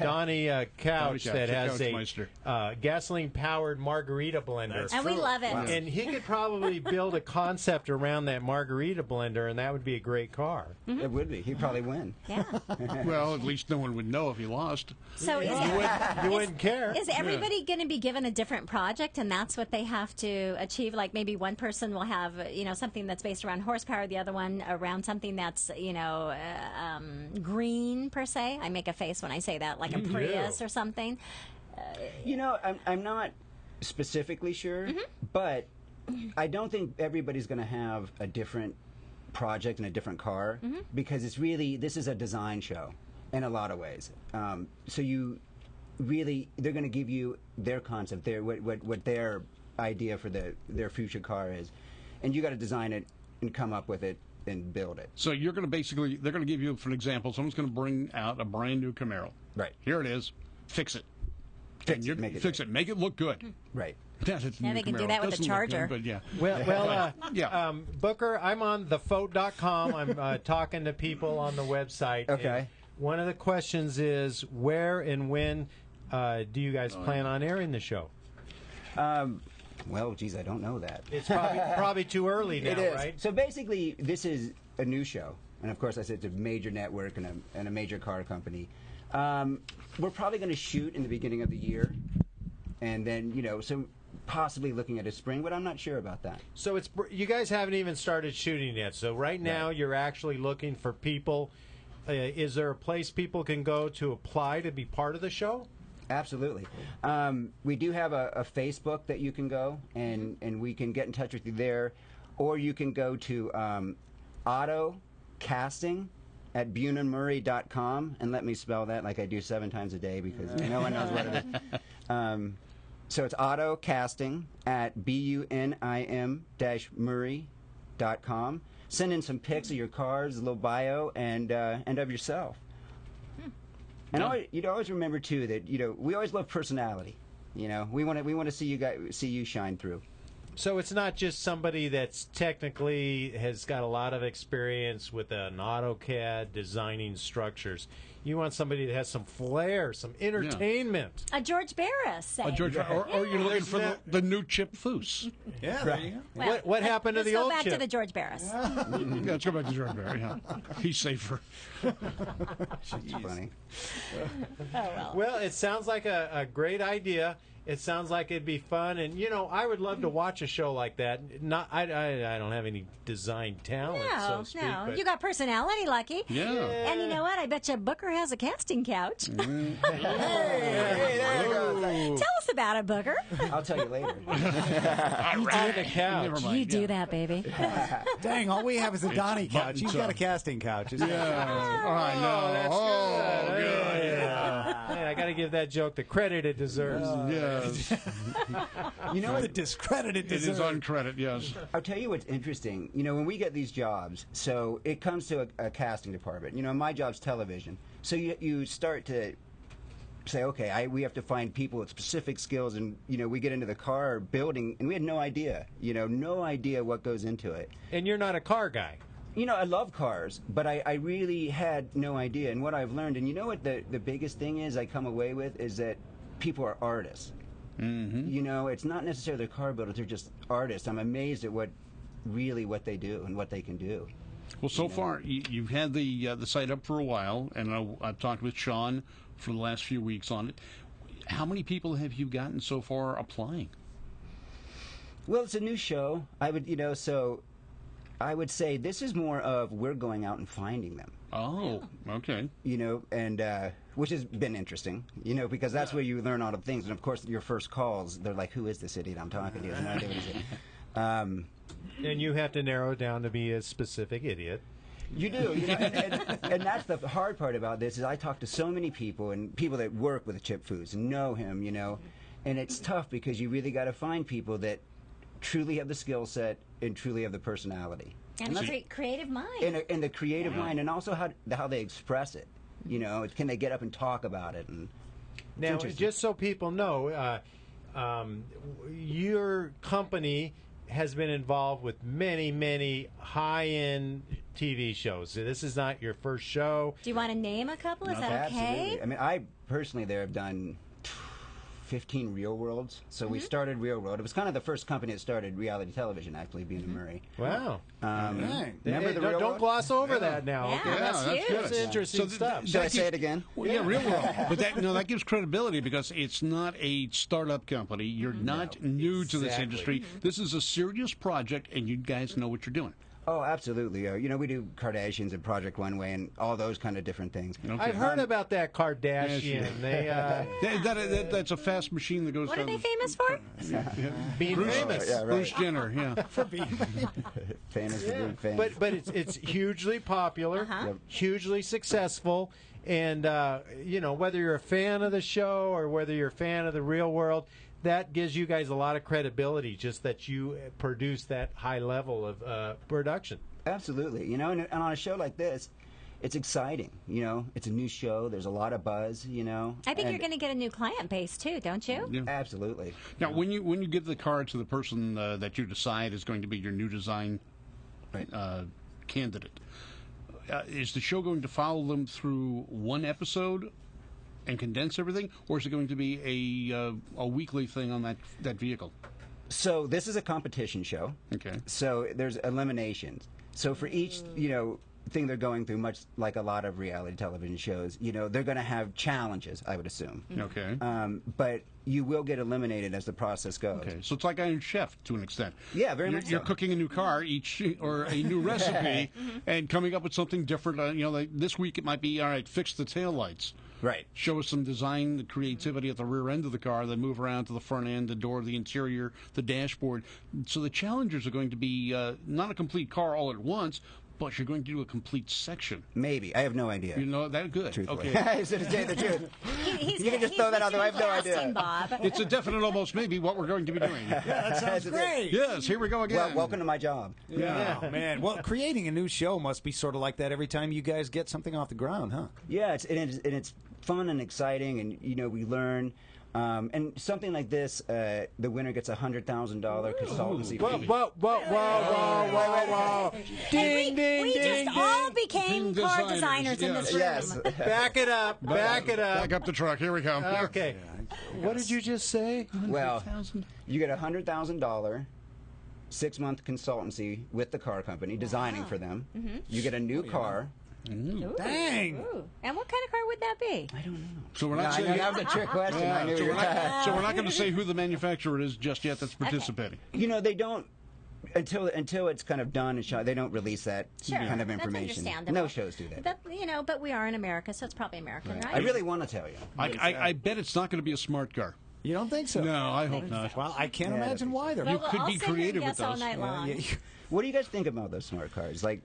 S4: Donnie Couch, that has
S5: Couchmeister.
S4: a gasoline-powered margarita blender.
S3: And we love it.
S4: And he could probably build a concept around that margarita blender, and that would be a great car.
S7: It would be. He'd probably win.
S3: Yeah.
S5: Well, at least no one would know if he lost.
S3: So
S4: You wouldn't care.
S3: Is everybody going to be given a different project, and that's what they have to achieve? Like maybe one person will have, something that's based around horsepower, the other one around something that's, green per se. I make a face when I say that, like a Prius or something.
S7: I'm not specifically sure, but I don't think everybody's going to have a different project and a different car because this is a design show in a lot of ways. So really, they're going to give you their concept, what their idea for their future car is, and you got to design it and come up with it and build it.
S5: So you're going to they're going to give you, for an example, someone's going to bring out a brand new Camaro.
S7: Right.
S5: Here it is. Fix it.
S7: Make it
S5: look good.
S7: Right.
S3: Yeah, they can do that with the Charger.
S5: Good, but yeah.
S4: Well, Booker, I'm on thefote.com. I'm talking to people on the website.
S7: Okay.
S4: One of the questions is, where and when do you guys plan on airing the show?
S7: Well, geez, I don't know that.
S4: It's probably too early now,
S7: It is.
S4: right?
S7: So basically, this is a new show. And of course, I said it's a major network and a major car company. We're probably going to shoot in the beginning of the year. And then, so possibly looking at a spring, but I'm not sure about that.
S4: So you guys haven't even started shooting yet. So right now, you're actually looking for people. Is there a place people can go to apply to be part of the show?
S7: Absolutely. We do have a Facebook that you can go, and we can get in touch with you there. Or you can go to Auto Casting at BunenMurray.com, and let me spell that like I do 7 times a day because no one knows what it is. So it's Auto Casting at BUNIM-Murray.com. Send in some pics of your cars, a little bio, and of yourself. And you'd always remember too that we always love personality. We want to see you shine through.
S4: So it's not just somebody that's technically has got a lot of experience with an AutoCAD designing structures. You want somebody that has some flair, some entertainment.
S3: A George Barris, say.
S5: Or you're looking for the new Chip Foose.
S2: Yeah, there you go.
S3: Well,
S4: what happened to the old Chip?
S3: Let's go back to the George Barris.
S5: Let's go back to George Barry. Yeah. He's safer.
S7: It's funny.
S4: Well, it sounds like a great idea. It sounds like it'd be fun, and I would love to watch a show like that. I don't have any design talent, so to speak.
S3: No,
S4: but
S3: you got personality, Lucky.
S5: Yeah.
S3: And you know what? I bet you Booker has a casting couch.
S7: Hey, there you go.
S3: Tell us about it, Booker.
S7: I'll tell you later.
S4: the couch.
S5: Never mind.
S3: You do that, baby.
S2: Dang, all we have is a Donnie couch. You've got a casting couch.
S5: Yeah. I know.
S4: That's
S5: Oh,
S4: good.
S5: good.
S4: Yeah. Man, I got to give that joke the credit it deserves.
S5: Yes.
S7: You know
S2: The
S7: what?
S2: discredited
S5: It is
S2: deserve.
S5: on credit, yes.
S7: I'll tell you what's interesting. When we get these jobs, so it comes to a casting department. My job's television. So you start to say, okay, we have to find people with specific skills, and we get into the car building, and we had no idea, no idea what goes into it.
S4: And you're not a car guy.
S7: I love cars, but I really had no idea. And what I've learned, and what the biggest thing is I come away with, is that people are artists. Mm-hmm. It's not necessarily they're car builders, they're just artists. I'm amazed at what they do and what they can do.
S5: Well, so far, you've had the site up for a while, and I've talked with Sean for the last few weeks on it. How many people have you gotten so far applying?
S7: Well, it's a new show. I would say this is more of we're going out and finding them.
S5: Oh, okay.
S7: And which has been interesting, because that's where you learn all the things. And of course, your first calls, they're like, "Who is this idiot I'm talking to?" And I don't know what he's saying.
S4: And you have to narrow it down to be a specific idiot.
S7: You do, and that's the hard part about this is I talk to so many people and people that work with Chip Foose and know him, and it's tough because you really got to find people that truly have the skill set and truly have the personality.
S3: And a creative mind.
S7: And the creative mind, and also how they express it. Can they get up and talk about it? And
S4: now, just so people know, your company has been involved with many, many high-end TV shows. So this is not your first show.
S3: Do you want to name a couple? Is that okay?
S7: Absolutely. I mean, I personally have done 15 Real Worlds. So we started Real World. It was kind of the first company that started reality television, actually, Bunen-Murray.
S4: Wow.
S7: Remember the Real World?
S4: Don't gloss over that now.
S3: Yeah,
S4: Okay,
S3: that's huge.
S4: That's interesting stuff.
S7: Should I say it again?
S5: Well, yeah, Real World. But that gives credibility because it's not a startup company. You're not new to this
S4: exactly.
S5: industry. This is a serious project, and you guys know what you're doing.
S7: Oh, absolutely. We do Kardashians and Project One Way and all those kind of different things.
S5: Okay.
S4: I've heard about that Kardashian.
S5: That's a fast machine that goes.
S3: What are they famous for?
S4: Being famous.
S7: Yeah, right.
S5: Bruce Jenner, yeah.
S2: For being
S7: Famous for being famous.
S4: But it's hugely popular, hugely successful, and whether you're a fan of the show or whether you're a fan of the real world, that gives you guys a lot of credibility, just that you produce that high level of production.
S7: Absolutely. And on a show like this, it's exciting. It's a new show. There's a lot of buzz.
S3: I think you're going to get a new client base too, don't you?
S5: Yeah.
S7: Absolutely.
S5: Now, when you give the car to the person that you decide is going to be your new design candidate, is the show going to follow them through one episode and condense everything, or is it going to be a weekly thing on that vehicle?
S7: So this is a competition show.
S5: Okay.
S7: So there's eliminations. So for each thing they're going through, much like a lot of reality television shows, they're going to have challenges, I would assume.
S5: Okay.
S7: But you will get eliminated as the process goes.
S5: Okay, so it's like Iron Chef to an extent.
S7: Yeah, very much
S5: You're
S7: so.
S5: cooking a new car or a new recipe, and coming up with something different. Like this week it might be, all right, fix the taillights.
S7: Right.
S5: Show us some design, the creativity at the rear end of the car, then move around to the front end, the door, the interior, the dashboard. So the challengers are going to be not a complete car all at once, but you're going to do a complete section.
S7: Maybe. I have no idea.
S5: You know that good.
S7: Truthfully.
S5: Okay.
S7: To tell you the truth.
S3: You
S7: can just throw that out there. I have no idea.
S3: Bob.
S5: It's a definite almost maybe what we're going to be doing.
S2: Yeah, that sounds great.
S5: Yes, here we go again.
S7: Well, welcome to my job.
S2: Yeah, man. Well, creating a new show must be sort of like that every time you guys get something off the ground, huh?
S7: Yeah, it's fun and exciting, and we learn. And something like this, the winner gets a $100,000 consultancy fee.
S4: Whoa. Ding, ding,
S3: We
S4: ding,
S3: just all became car designers in this room.
S7: Yes.
S4: Back it up.
S5: Back up the truck. Here we come.
S4: Okay. What did you just say?
S7: Well, you get a $100,000 6-month consultancy with the car company, designing for them. You get a new car.
S3: Ooh.
S2: Dang.
S3: Ooh. And what kind of car would that be?
S7: I don't know.
S5: So we're not
S7: I
S5: saying
S7: know that was a trick question. I knew you were
S5: so we're not going to say who the manufacturer is just yet that's participating.
S7: They don't until it's kind of done and shot. They don't release that kind of information.
S3: That's understandable.
S7: No shows do that.
S3: But we are in America, so it's probably American, right?
S7: I really want to tell you.
S5: I bet it's not going to be a smart car.
S2: You don't think so?
S5: No, I hope not.
S2: Well, I can't imagine why. They're
S5: You could be creative with
S3: all
S5: those.
S3: night long.
S7: What do you guys think about those smart cars? Like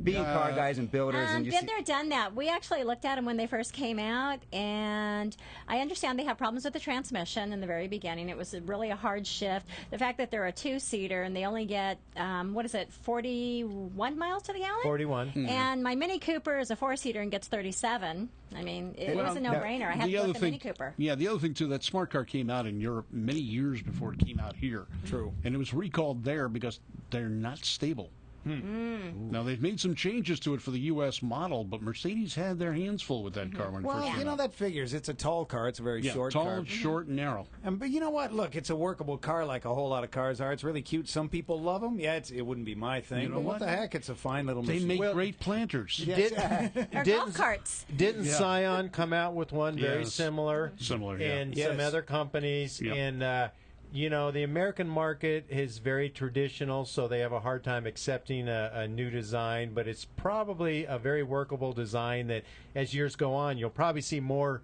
S7: being car guys and builders, and you
S3: been there, done that. We actually looked at them when they first came out, and I understand they have problems with the transmission in the very beginning. It was really a hard shift. The fact that they're a 2-seater and they only get 41 miles to the gallon?
S4: 41.
S3: And my Mini Cooper is a 4-seater and gets 37. I mean, it was a no-brainer. I had to go with the Mini Cooper.
S5: Yeah, the other thing too, that smart car came out in Europe many years before it came out here.
S2: True.
S5: And it was recalled there because they're not stable. Now, they've made some changes to it for the U.S. model, but Mercedes had their hands full with that car when it first
S2: Well,
S5: came out.
S2: that figures. It's a tall car. It's a very short
S5: tall,
S2: car.
S5: short, and narrow.
S2: But you know what? Look, it's a workable car like a whole lot of cars are. It's really cute. Some people love them. Yeah, it wouldn't be my thing.
S5: You know
S2: but what
S5: what?
S2: the heck? It's a fine little
S5: They
S2: machine.
S5: make great planters.
S3: Or golf carts.
S4: Didn't Scion come out with one very
S5: Yes.
S4: similar?
S5: Similar, yeah.
S4: And some other companies.
S5: Yep.
S4: And, the American market is very traditional, so they have a hard time accepting a new design. But it's probably a very workable design that, as years go on, you'll probably see more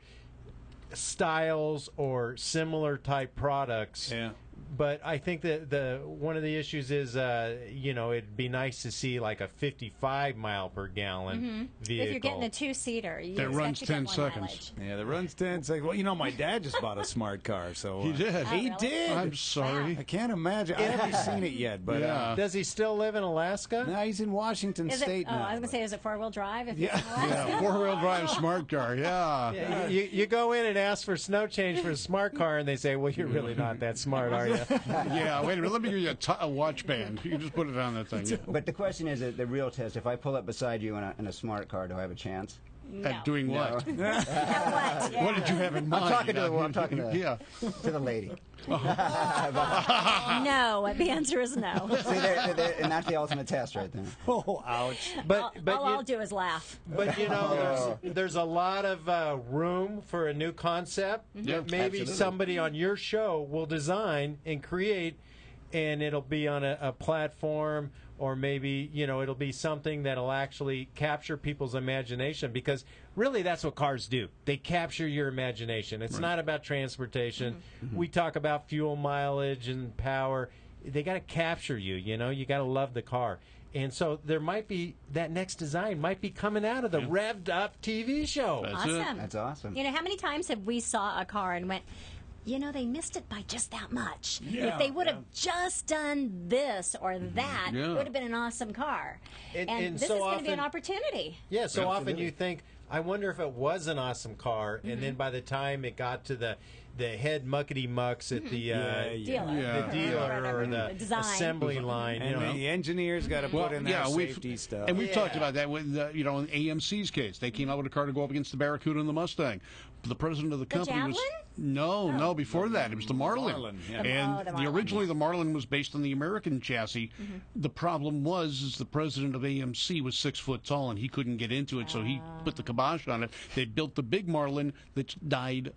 S4: styles or similar type products.
S2: Yeah.
S4: But I think that one of the issues is, it'd be nice to see like a 55 mile per gallon vehicle.
S3: If you're getting a 2-seater, you
S5: That
S3: expect
S5: runs
S3: to get
S5: 10
S3: more
S5: seconds.
S3: mileage.
S2: Yeah, that runs 10 seconds. Well, my dad just bought a smart car, so
S5: He did.
S2: He
S3: really?
S2: did.
S5: I'm sorry.
S2: I can't imagine. I haven't seen it yet, but
S5: Yeah.
S4: Does he still live in Alaska?
S2: now he's in Washington
S3: Is
S2: State
S3: it?
S2: now.
S3: I was going to say, is it 4-wheel drive? If
S2: Yeah.
S5: Yeah, 4-wheel drive smart car. Yeah.
S4: Yeah, you go in and ask for snow change for a smart car, and they say, well, you're really not that smart, are you?
S5: Yeah, wait a minute. Let me give you a watch band. You can just put it on that thing.
S7: But the question is, the real test, if I pull up beside you in a smart car, do I have a chance?
S5: At doing what?
S3: At what? Yeah.
S5: What did you have in mind?
S7: I'm talking to the lady.
S3: No. The answer is no.
S7: See, and that's the ultimate test right there.
S2: Oh, ouch.
S4: But
S3: all I'll do is laugh.
S4: But there's a lot of room for a new concept.
S5: Yeah,
S4: Maybe
S7: absolutely.
S4: somebody on your show will design and create and it'll be on a platform, or maybe, it'll be something that'll actually capture people's imagination, because really that's what cars do. They capture your imagination. It's not about transportation. We talk about fuel mileage and power. They got to capture you, You got to love the car. And so there might be, that next design might be coming out of the Revved Up TV show.
S3: Awesome.
S7: That's awesome.
S3: How many times have we saw a car and went, they missed it by just that much.
S5: Yeah,
S3: if they would have just done this or that, it would have been an awesome car. And this
S4: so
S3: is going to
S4: often,
S3: be an opportunity.
S4: Yeah, so often you think, I wonder if it was an awesome car, and then by the time it got to the head muckety mucks at the dealer or the
S3: design.
S4: assembly line,
S2: and the engineers got to put in their safety stuff.
S5: And we've talked about that with, in AMC's case. They came out with a car to go up against the Barracuda and the Mustang. The president of the company was... No, before that. It was the Marlin. And originally the Marlin was based on the American chassis. The problem was the president of AMC was 6 foot tall, and he couldn't get into it, so he put the kibosh on it. They built the big Marlin that died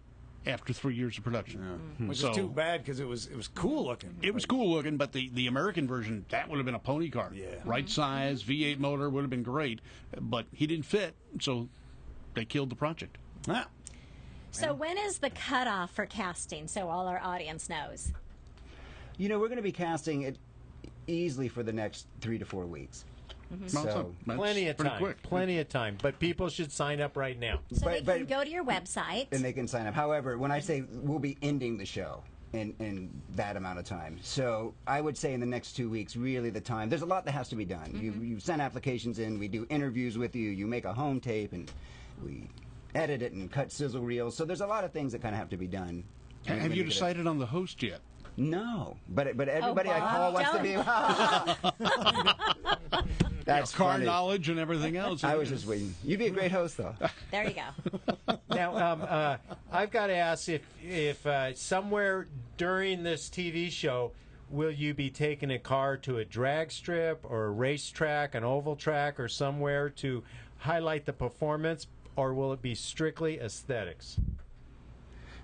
S5: after 3 years of production.
S2: Which is too bad, because it was cool looking.
S5: It was cool looking, but the American version, that would have been a pony car. Right size, V8 motor, would have been great. But he didn't fit, so they killed the project.
S3: So when is the cutoff for casting, so all our audience knows?
S7: We're going to be casting it easily for the next 3 to 4 weeks. So
S4: plenty of time.
S5: Quick.
S4: Plenty of time. But people should sign up right now.
S3: So they can go to your website.
S7: And they can sign up. However, when I say we'll be ending the show in that amount of time. So I would say in the next 2 weeks, really the time. There's a lot that has to be done. You send applications in. We do interviews with you. You make a home tape, and we edit it and cut sizzle reels. So there's a lot of things that kind of have to be done.
S5: Have you decided on the host yet?
S7: No, but everybody I call wants to be. That's
S5: car
S7: funny.
S5: knowledge and everything else.
S7: I was just waiting. You'd be a great host, though.
S3: There you go.
S4: Now, I've got to ask if somewhere during this TV show, will you be taking a car to a drag strip or a racetrack, an oval track, or somewhere to highlight the performance, or will it be strictly aesthetics?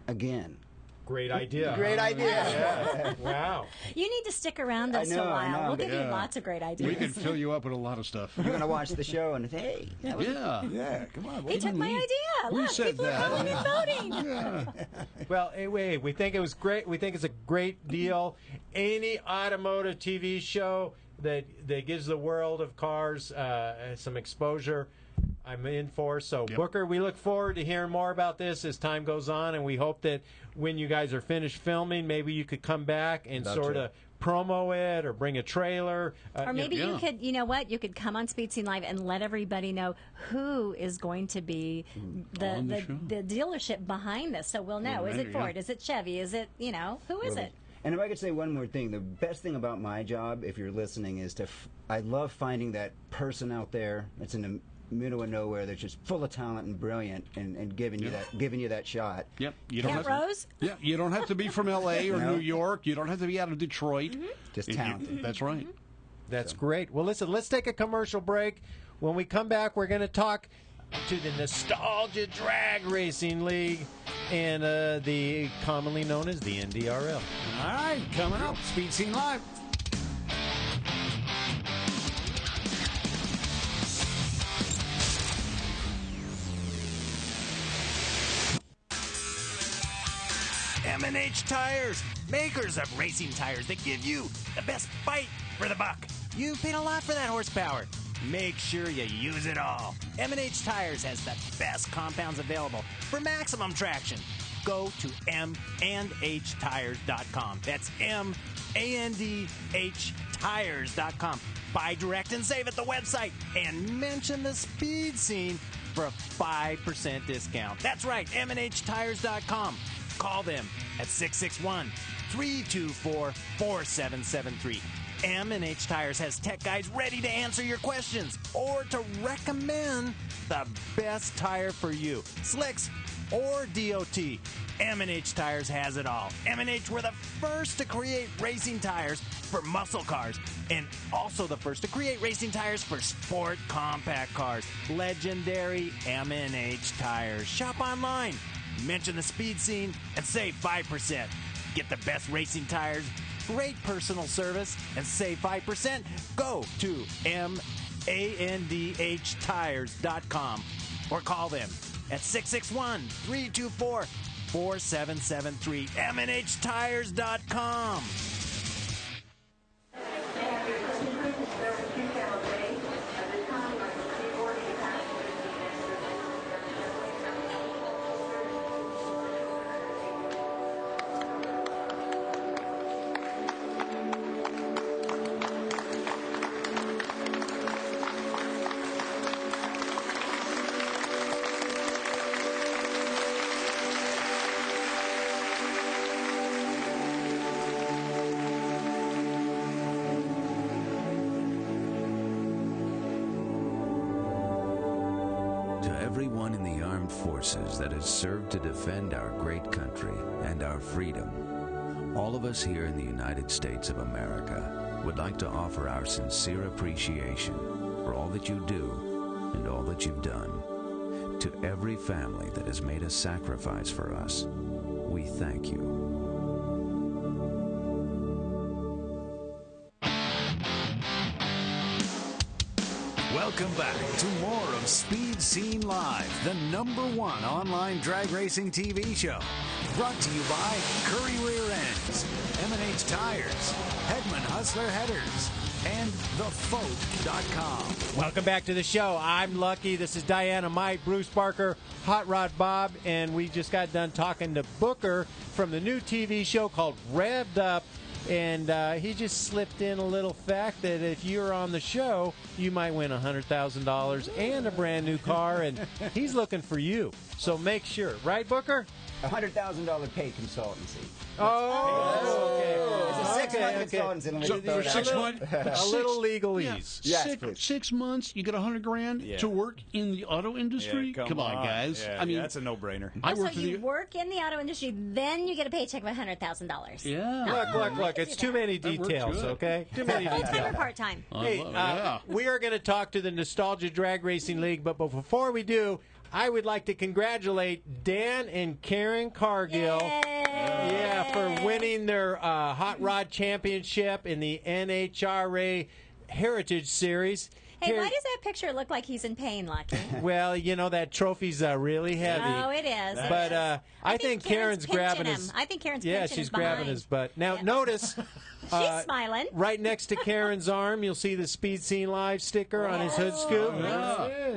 S7: Again.
S4: Great idea.
S7: Great idea.
S4: Yeah. Wow.
S3: You need to stick around this a while. We'll give you lots of great ideas.
S5: We can fill you up with a lot of stuff.
S7: You're going to watch the show and hey.
S2: Yeah, come on.
S3: He took my idea. Look,
S5: said
S3: people
S5: that?
S3: are calling and voting.
S4: Well, anyway, we think it was great. We think it's a great deal. Any automotive TV show that gives the world of cars some exposure, I'm in for. So, Booker, we look forward to hearing more about this as time goes on, and we hope that when you guys are finished filming, maybe you could come back and sort of promo it or bring a trailer.
S3: Or maybe you could, you could come on Speed Scene Live and let everybody know who is going to be the dealership behind this. So we'll know. Is it Ford? Is it Chevy? Is it, who is it?
S7: And if I could say one more thing, the best thing about my job, if you're listening, is I love finding that person out there that's in the middle of nowhere that's just full of talent and brilliant and giving you that shot.
S5: Yep.
S3: Kent Rose?
S5: Yeah, you don't have to be from L.A. or New York. You don't have to be out of Detroit.
S7: Just talented.
S5: That's right.
S4: That's great. Well, listen, let's take a commercial break. When we come back, we're going to talk to the Nostalgia Drag Racing League and the commonly known as the NDRL.
S2: All right, coming up, Speed Scene Live.
S10: M&H Tires, makers of racing tires that give you the best fight for the buck. You've paid a lot for that horsepower. Make sure you use it all. M&H Tires has the best compounds available for maximum traction. Go to mandhtires.com. That's MANDH Tires.com. Buy direct and save at the website and mention the Speed Scene for a 5% discount. That's right, MNHTires.com. Call them at 661-324-4773. M&H Tires has tech guys ready to answer your questions or to recommend the best tire for you. Slicks or DOT. M&H Tires has it all. M&H were the first to create racing tires for muscle cars and also the first to create racing tires for sport compact cars. Legendary M&H Tires. Shop online. Mention the Speed Scene and save 5%. Get the best racing tires great personal service, and save 5%, go to MANDHTires.com or call them at 661-324-4773. MNHTires.com.
S11: Everyone in the armed forces that has served to defend our great country and our freedom, all of us here in the United States of America would like to offer our sincere appreciation for all that you do and all that you've done. To every family that has made a sacrifice for us, we thank you.
S1: Welcome back to more of Speed Scene Live, the #1 online drag racing TV show. Brought to you by Curry Rear Ends, M&H Tires, Hedman Hustler Headers, and TheFoat.com.
S4: Welcome back to the show. I'm Lucky. This is Diana-Mite, Bruce Barker, Hot Rod Bob, and we just got done talking to Booker from the new TV show called Revved Up. And he just slipped in a little fact that if you're on the show, you might win $100,000 and a brand new car, and he's looking for you. So make sure. Right, Booker?
S7: $100,000 paid consultancy.
S4: Oh, okay.
S7: It's a 6-month consultancy. Let me
S5: So
S7: throw
S5: for
S7: it out
S5: 6
S7: there.
S5: months,
S4: A little legalese.
S7: Yes, please.
S5: 6 months, you get $100,000 to work in the auto industry.
S2: Yeah, come
S5: on, guys.
S2: Yeah,
S5: I mean,
S2: that's a no-brainer.
S5: I
S3: So
S5: work for
S3: you
S5: the.
S3: work in the auto industry, then you get a paycheck of $100,000.
S5: Yeah.
S4: Look. It's too many
S5: That works
S4: details,
S5: good.
S4: okay? Too many
S3: Full-time or
S4: details.
S3: part-time?
S4: Hey, we are going to talk to the Nostalgia Drag Racing League, but before we do, I would like to congratulate Dan and Karen Cargill. Yeah, for winning their Hot Rod Championship in the NHRA Heritage Series.
S3: Hey, why does that picture look like he's in pain, Lucky?
S4: Well, you know, that trophy's really heavy.
S3: Oh, it is.
S4: But I think Karen's grabbing
S3: him.
S4: his...
S3: I think Karen's
S4: Yeah,
S3: pinching
S4: she's
S3: his
S4: grabbing
S3: behind.
S4: his butt. Now, notice...
S3: She's smiling.
S4: Right next to Karen's arm, you'll see the Speed Scene Live sticker on his hood scoop.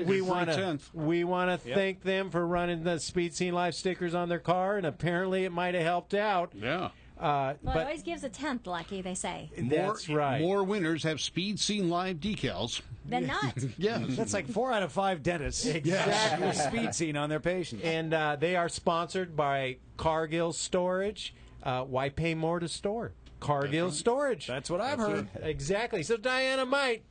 S4: We want to thank them for running the Speed Scene Live stickers on their car, and apparently it might have helped out.
S5: Yeah.
S3: Well,
S4: but
S3: it always gives a tenth, Lucky, they say.
S4: That's right.
S5: More winners have Speed Scene Live decals.
S3: Than not.
S5: Yeah.
S2: That's like 4 out of 5 dentists.
S4: Exactly.
S2: With Speed Scene on their patients.
S4: And they are sponsored by Cargill Storage. Why pay more to store? Cargill Storage.
S2: That's what I've heard.
S4: Exactly. So Diana-Mite,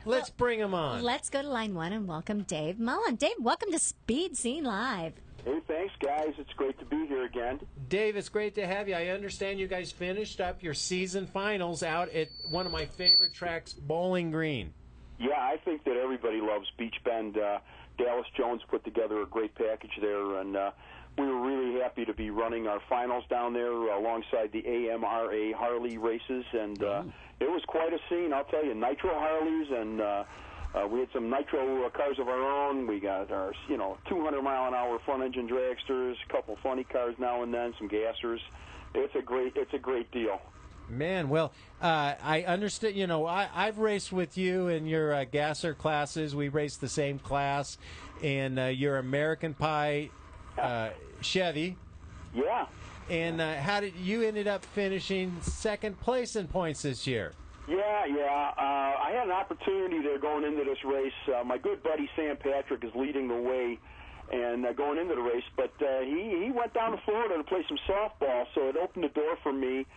S4: let's bring him on.
S3: Let's go to line 1 and welcome Dave Mullin. Dave, welcome to Speed Scene Live.
S12: Hey, thanks, guys. It's great to be here again.
S4: Dave, it's great to have you. I understand you guys finished up your season finals out at one of my favorite tracks, Bowling Green.
S12: Yeah, I think that everybody loves Beach Bend. Dallas Jones put together a great package there, and we were really happy to be running our finals down there alongside the AMRA Harley races, and it was quite a scene, I'll tell you. Nitro Harleys, and we had some nitro cars of our own. We got our, 200-mile-an-hour front-engine dragsters, a couple funny cars now and then, some gassers. It's a great deal.
S4: Man, well, I understand. I've raced with you in your gasser classes. We raced the same class, and your American Pie Chevy.
S12: Yeah.
S4: And how did you ended up finishing second place in points this year?
S12: Yeah. I had an opportunity there going into this race. My good buddy Sam Patrick is leading the way and going into the race, but he went down to Florida to play some softball, so it opened the door for me.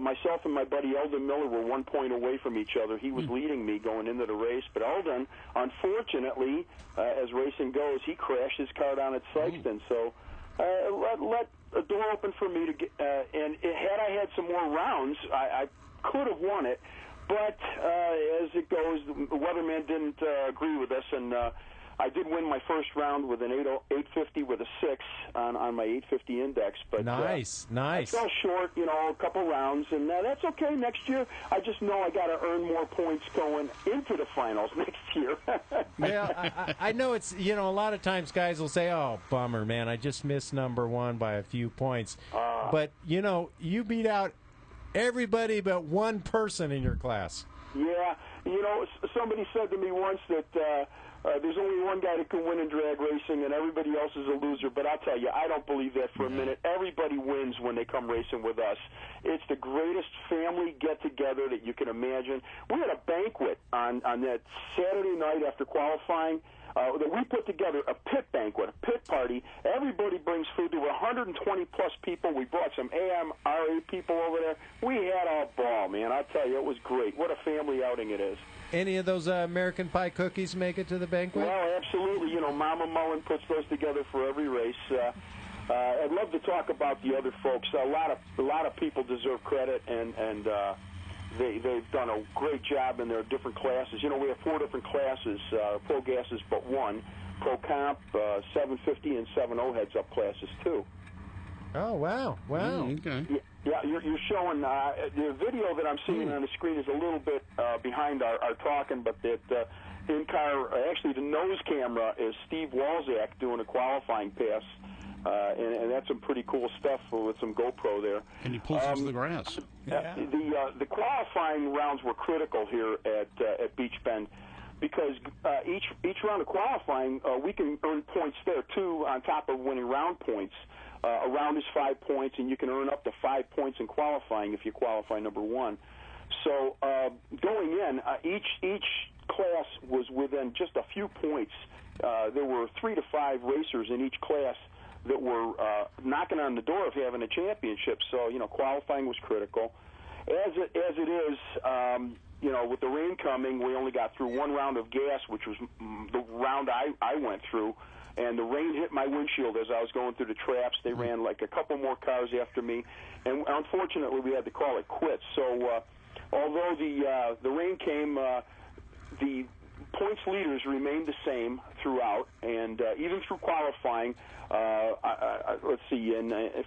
S12: Myself and my buddy Eldon Miller were 1 point away from each other. He was leading me going into the race, but Eldon, unfortunately, as racing goes, he crashed his car down at Sykeston, so let a door open for me to get, and had I had some more rounds, I could have won it, but as it goes, the weatherman didn't agree with us, and I did win my first round with an 850 with a 6 on my 850 index. But
S4: nice.
S12: I fell short, a couple rounds, and that's okay. Next year, I just know I got to earn more points going into the finals next year.
S4: Yeah, I know it's, a lot of times guys will say, oh, bummer, man, I just missed number one by a few points. But, you beat out everybody but one person in your class.
S12: Yeah, somebody said to me once that there's only one guy that can win in drag racing and everybody else is a loser, but I'll tell you, I don't believe that for a minute. Everybody wins when they come racing with us. It's the greatest family get-together that you can imagine. We had a banquet on that Saturday night after qualifying. That we put together a pit banquet, a pit party. Everybody brings food. There were 120-plus people. We brought some AMRA people over there. We had a ball, man. I'll tell you, it was great. What a family outing it is.
S4: Any of those American Pie cookies make it to the banquet?
S12: Well, absolutely. Mama Mullin puts those together for every race. I'd love to talk about the other folks. A lot of people deserve credit, and they've done a great job in their different classes. We have 4 different classes, Pro Gases but one, Pro Comp, 750 and 7.0 heads-up classes, too.
S4: Oh, wow.
S5: Okay.
S12: Yeah, you're showing, the video that I'm seeing on the screen is a little bit behind our talking, but that in-car, actually the nose camera is Steve Walzak doing a qualifying pass. And that's some pretty cool stuff with some GoPro there.
S5: And he pulls into the grass.
S12: Yeah. The qualifying rounds were critical here at Beach Bend because each round of qualifying we can earn points there too on top of winning round points. A round is 5 points, and you can earn up to 5 points in qualifying if you qualify number 1. So going in, each class was within just a few points. There were 3 to 5 racers in each class that were knocking on the door of having a championship. So, qualifying was critical. As it is, with the rain coming, we only got through one round of gas, which was the round I went through. And the rain hit my windshield as I was going through the traps. They ran like a couple more cars after me. And unfortunately, we had to call it quits. So although the rain came, the points leaders remained the same throughout, and even through qualifying. Let's see.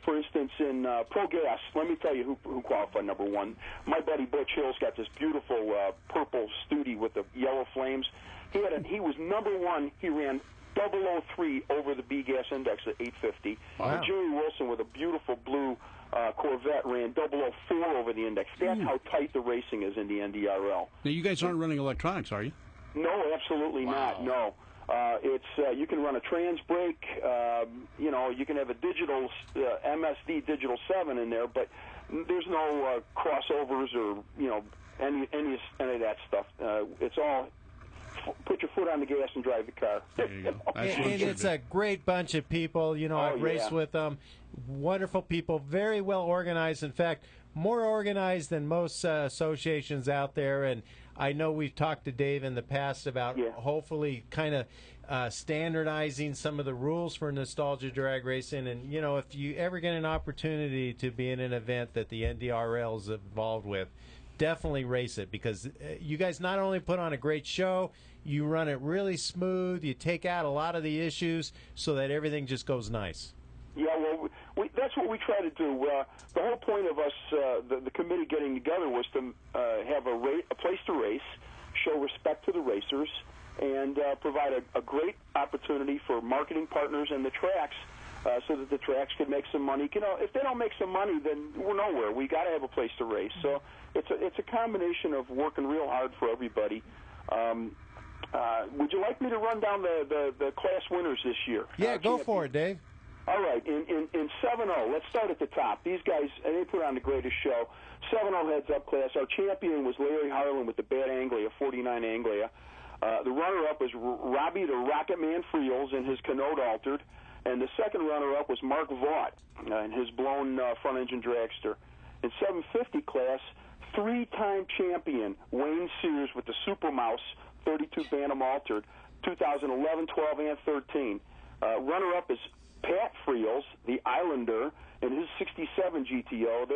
S12: For instance, in Pro Gas, let me tell you who qualified number 1. My buddy Butch Hill's got this beautiful purple Studi with the yellow flames. He was number 1. He ran 003 over the B gas index at 850.
S4: Wow.
S12: And Jerry Wilson with a beautiful blue Corvette ran 004 over the index. That's how tight the racing is in the NDRL.
S5: Now, you guys aren't running electronics, are you?
S12: No, absolutely not. No. It's you can run a trans brake. You can have a digital MSD Digital 7 in there, but there's no crossovers or any of that stuff. It's all put your foot on the gas and drive the car.
S5: There you go.
S4: And it's a great bunch of people. I've raced with them. Wonderful people, very well organized. In fact, more organized than most associations out there. And I know we've talked to Dave in the past about hopefully kind of standardizing some of the rules for nostalgia drag racing. And, if you ever get an opportunity to be in an event that the NDRL is involved with, definitely race it, because you guys not only put on a great show, you run it really smooth, you take out a lot of the issues so that everything just goes nice.
S12: Yeah, well, that's what we try to do. The whole point of us, the committee getting together, was to have a place to race, show respect to the racers, and provide a great opportunity for marketing partners and the tracks so that the tracks could make some money. If they don't make some money, then we're nowhere. We got to have a place to race. So it's a combination of working real hard for everybody. Would you like me to run down the class winners this year?
S4: Yeah, go for it, Dave.
S12: All right, in 7.0, let's start at the top. These guys, they put on the greatest show. 7.0 heads-up class. Our champion was Larry Harlan with the Bad Anglia, 49 Anglia. The runner-up was Robbie the Rocket Man Friels in his Canode Altered. And the second runner-up was Mark Vaught in his blown front-engine dragster. In 750 class, 3-time champion Wayne Sears with the Super Mouse 32 Bantam Altered, 2011, 12, and 13. Runner-up is Pat Friels, the Islander, in his 67 GTO.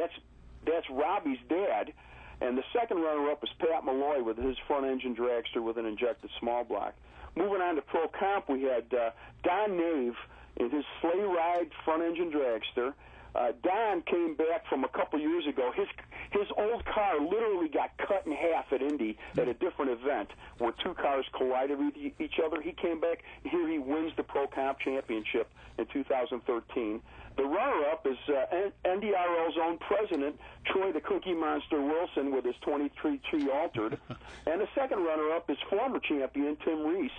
S12: That's Robbie's dad. And the second runner-up is Pat Malloy with his front-engine dragster with an injected small block. Moving on to Pro Comp, we had Don Nave in his Sleigh Ride front-engine dragster. Don came back from a couple years ago. His old car literally got cut in half at Indy at a different event where two cars collided with each other. He came back. Here he wins the Pro Comp Championship in 2013. The runner-up is NDRL's own president, Troy the Cookie Monster Wilson, with his 23T Altered. And the second runner-up is former champion Tim Reese.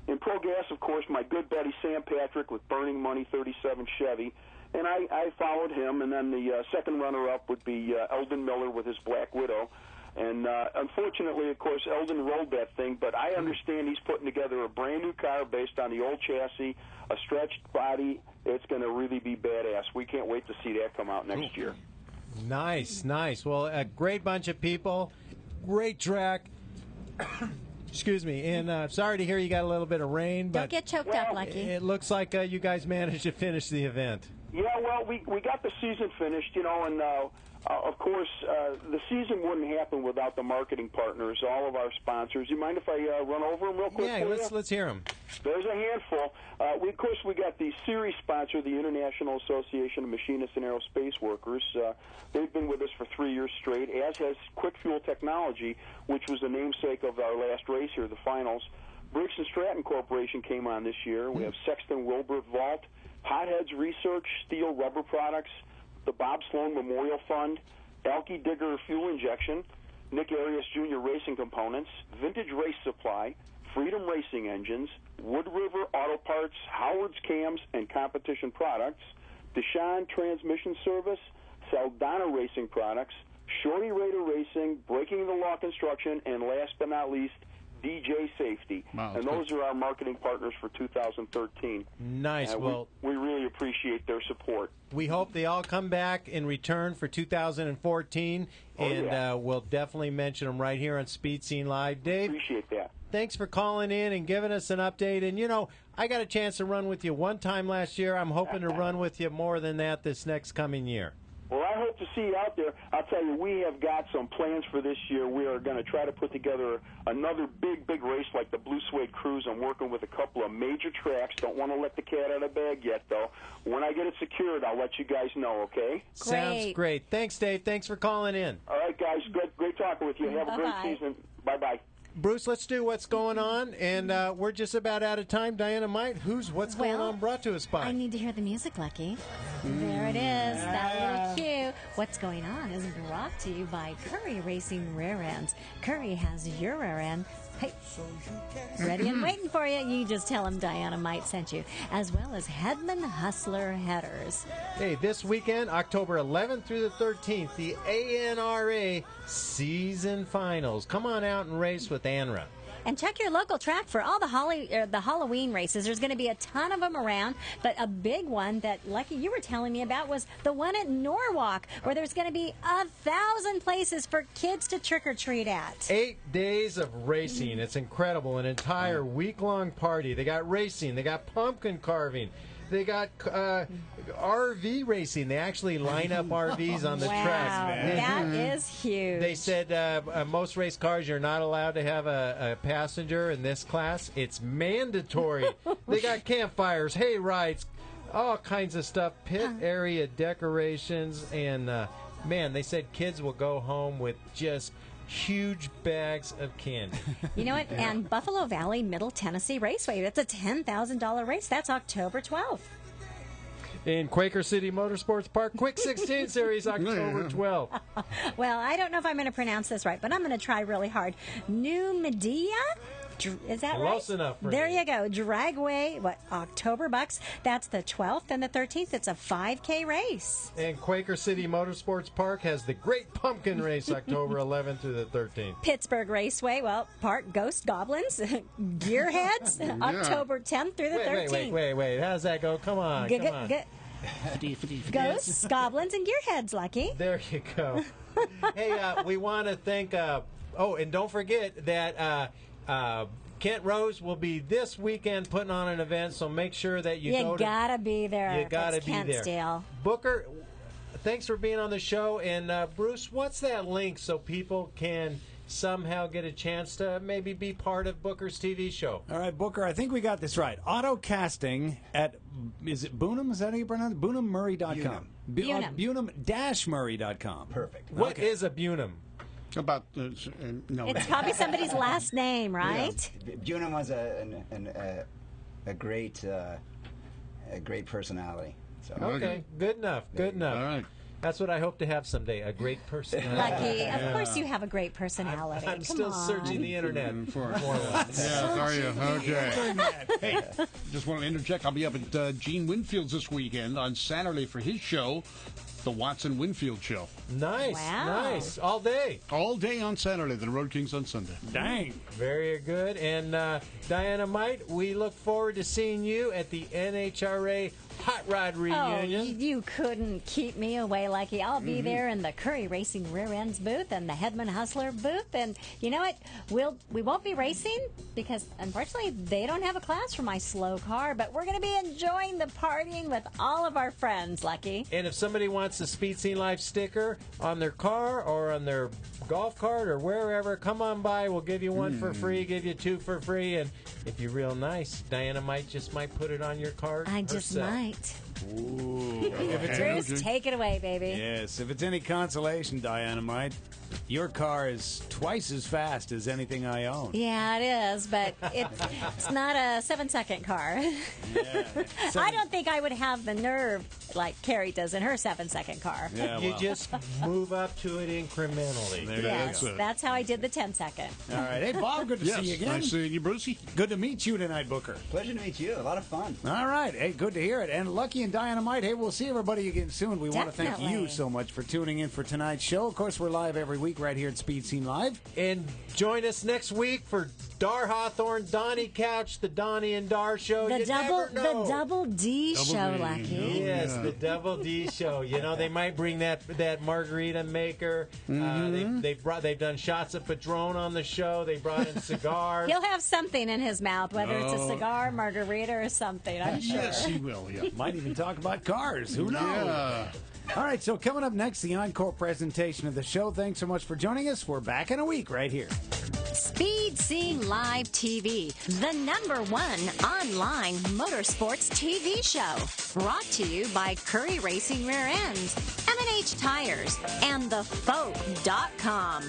S12: In Pro Gas, of course, my good buddy Sam Patrick with Burning Money 37 Chevy. And I followed him, and then the second runner-up would be Eldon Miller with his Black Widow. And unfortunately, of course, Eldon rolled that thing, but I understand he's putting together a brand-new car based on the old chassis, a stretched body. It's going to really be badass. We can't wait to see that come out next year.
S4: Nice, nice. Well, a great bunch of people, great track. Excuse me, and sorry to hear you got a little bit of rain, but
S3: don't get choked up, Lucky.
S4: It looks like you guys managed to finish the event.
S12: Yeah, well, we got the season finished, and of course, the season wouldn't happen without the marketing partners, all of our sponsors. You mind if I run over them real quick?
S4: Yeah, let's hear them.
S12: There's a handful. We got the series sponsor, the International Association of Machinists and Aerospace Workers. They've been with us for 3 years straight, as has Quick Fuel Technology, which was the namesake of our last race here, the finals. Briggs & Stratton Corporation came on this year. We have Sexton Wilbert Vault, Hotheads Research, Steel Rubber Products, the Bob Sloan Memorial Fund, Alky Digger Fuel Injection, Nick Arias Jr. Racing Components, Vintage Race Supply, Freedom Racing Engines, Wood River Auto Parts, Howard's Cams and Competition Products, Deshawn Transmission Service, Saldana Racing Products, Shorty Raider Racing, Breaking the Law Construction, and last but not least, DJ Safety.
S5: Wow,
S12: and those are our marketing partners for 2013.
S4: Nice. Well,
S12: we really appreciate their support.
S4: We hope they all come back in return for 2014, we'll definitely mention them right here on Speed Scene Live. Dave,
S12: appreciate that.
S4: Thanks for calling in and giving us an update. And, I got a chance to run with you one time last year. I'm hoping to run with you more than that this next coming year.
S12: Well, I hope to see you out there. I'll tell you, we have got some plans for this year. We are going to try to put together another big race like the Blue Suede Cruise. I'm working with a couple of major tracks. Don't want to let the cat out of the bag yet, though. When I get it secured, I'll let you guys know, okay?
S4: Sounds great. Thanks, Dave. Thanks for calling in.
S12: All right, guys. Great talking with you. Have a great season. Bye-bye.
S4: Bruce, let's do what's going on, and we're just about out of time. Diana-Mite, what's going on brought to us by?
S3: I need to hear the music, Lucky. There it is, that little cue. What's going on is brought to you by Karri Racing Rear Ends. Karri has your rear end. Hey, ready and waiting for you. You just tell them Diana-Mite sent you, as well as Hedman Hustler Headers.
S4: Hey, this weekend, October 11th through the 13th, the ANRA Season Finals. Come on out and race with ANRA.
S3: And check your local track for all the Halloween races. There's going to be a ton of them around, but a big one that, Lucky, you were telling me about was the one at Norwalk, where there's going to be 1,000 places for kids to trick-or-treat at. 8
S4: days of racing. It's incredible. An entire week-long party. They got racing. They got pumpkin carving. They got RV racing. They actually line up RVs on the tracks.
S3: That is huge.
S4: They said most race cars, you're not allowed to have a passenger in this class. It's mandatory. They got campfires, hay rides, all kinds of stuff, pit area decorations, and, man, they said kids will go home with just huge bags of candy.
S3: You know what? And Buffalo Valley Middle Tennessee Raceway, that's a $10,000 race. That's October 12th.
S4: In Quaker City Motorsports Park, Quick 16 Series, October 12th.
S3: Well, I don't know if I'm going to pronounce this right, but I'm going to try really hard. New Medea? Is that right?
S4: Close enough for
S3: There
S4: me.
S3: you go. Dragway, October Bucks. That's the 12th and the 13th. It's a 5K race.
S4: And Quaker City Motorsports Park has the Great Pumpkin Race, October 11th through the 13th.
S3: Pittsburgh Raceway, Park Ghost Goblins, Gearheads, October 10th through the 13th.
S4: Wait. How does that go? Come on.
S3: Ghosts, Goblins, and Gearheads, Lucky.
S4: There you go. Hey, we want to thank, and don't forget that Kent Rose will be this weekend putting on an event, so make sure that you go to...
S3: You gotta be there.
S4: You gotta be there.
S3: Kentsdale.
S4: Booker, thanks for being on the show. And Bruce, what's that link so people can somehow get a chance to maybe be part of Booker's TV show?
S2: All right, Booker, I think we got this right. Auto casting at, is it Boonham? Is that how you pronounce it? BoonhamMurray.com. Bunham-Murray.com.
S7: Perfect.
S4: What is a Bunham?
S5: About no.
S3: It's probably somebody's last name, right?
S7: Yeah. Bunham was a great personality. So.
S4: Okay, good enough. Good enough.
S5: All right.
S4: That's what I hope to have someday, a great personality.
S3: Lucky, of course you have a great personality.
S4: I'm
S3: Come
S4: still
S3: on.
S4: searching the internet
S5: For
S4: more or less.
S5: Yeah, are you? Okay. Hey, just want to interject. I'll be up at Gene Winfield's this weekend on Saturday for his show, the Watson Winfield Show.
S4: Nice, nice. All day.
S5: All day on Saturday, the Road Kings on Sunday.
S2: Dang.
S4: Very good. And Diana-Mite, we look forward to seeing you at the NHRA Hot Rod Reunion.
S3: Oh, you couldn't keep me away, Lucky. I'll be there in the Curry Racing Rear Ends booth and the Hedman Hustler booth. And you know what? We won't be racing because, unfortunately, they don't have a class for my slow car. But we're going to be enjoying the partying with all of our friends, Lucky.
S4: And if somebody wants the Speed Scene Live sticker on their car or on their golf cart or wherever, come on by. We'll give you one for free, give you two for free. And if you're real nice, Diana-Mite just might put it on your card
S3: I just
S4: herself.
S3: might.
S2: Ooh.
S3: Bruce, take it away, baby.
S2: Yes, if it's any consolation, Diana-Mite, your car is twice as fast as anything I own.
S3: Yeah, it is, but it's not a 7-second car.
S2: Yeah.
S3: I don't think I would have the nerve like Carrie does in her 7-second car.
S2: Yeah,
S4: You
S2: well.
S4: just move up to it incrementally.
S2: There
S3: Yes,
S2: you go.
S3: that's how I did the 10-second.
S2: All right. Hey, Bob, good to
S5: Yes,
S2: see you again.
S5: nice seeing you, Brucey.
S2: Good to meet you tonight, Booker.
S7: Pleasure to meet you. A lot of fun.
S2: All right. Hey, good to hear it. And Lucky and Diana-Mite, hey, we'll see everybody again soon. We want to thank
S3: Definitely.
S2: you so much for tuning in for tonight's show. Of course, we're live every week right here at Speed Scene Live.
S4: And join us next week for Dar Hawthorne, Donnie Couch, the Donnie and Dar Show.
S3: The
S4: You never know.
S3: double D
S5: Double
S3: show,
S5: D.
S3: Lucky.
S4: Yes, the Double D Show. You know, they might bring that margarita maker. They've done shots of Padron on the show. They brought in cigars.
S3: He'll have something in his mouth, whether it's a cigar, margarita, or something, I'm sure.
S5: Yes, he will. Yeah.
S2: Might even talk about cars. Who knows?
S5: Yeah.
S2: All right, so coming up next, the encore presentation of the show. Thanks so much for joining us. We're back in a week right here.
S13: Speed Scene Live TV, the #1 online motorsports TV show. Brought to you by Curry Racing Rear Ends, M&H Tires, and TheFoat.com.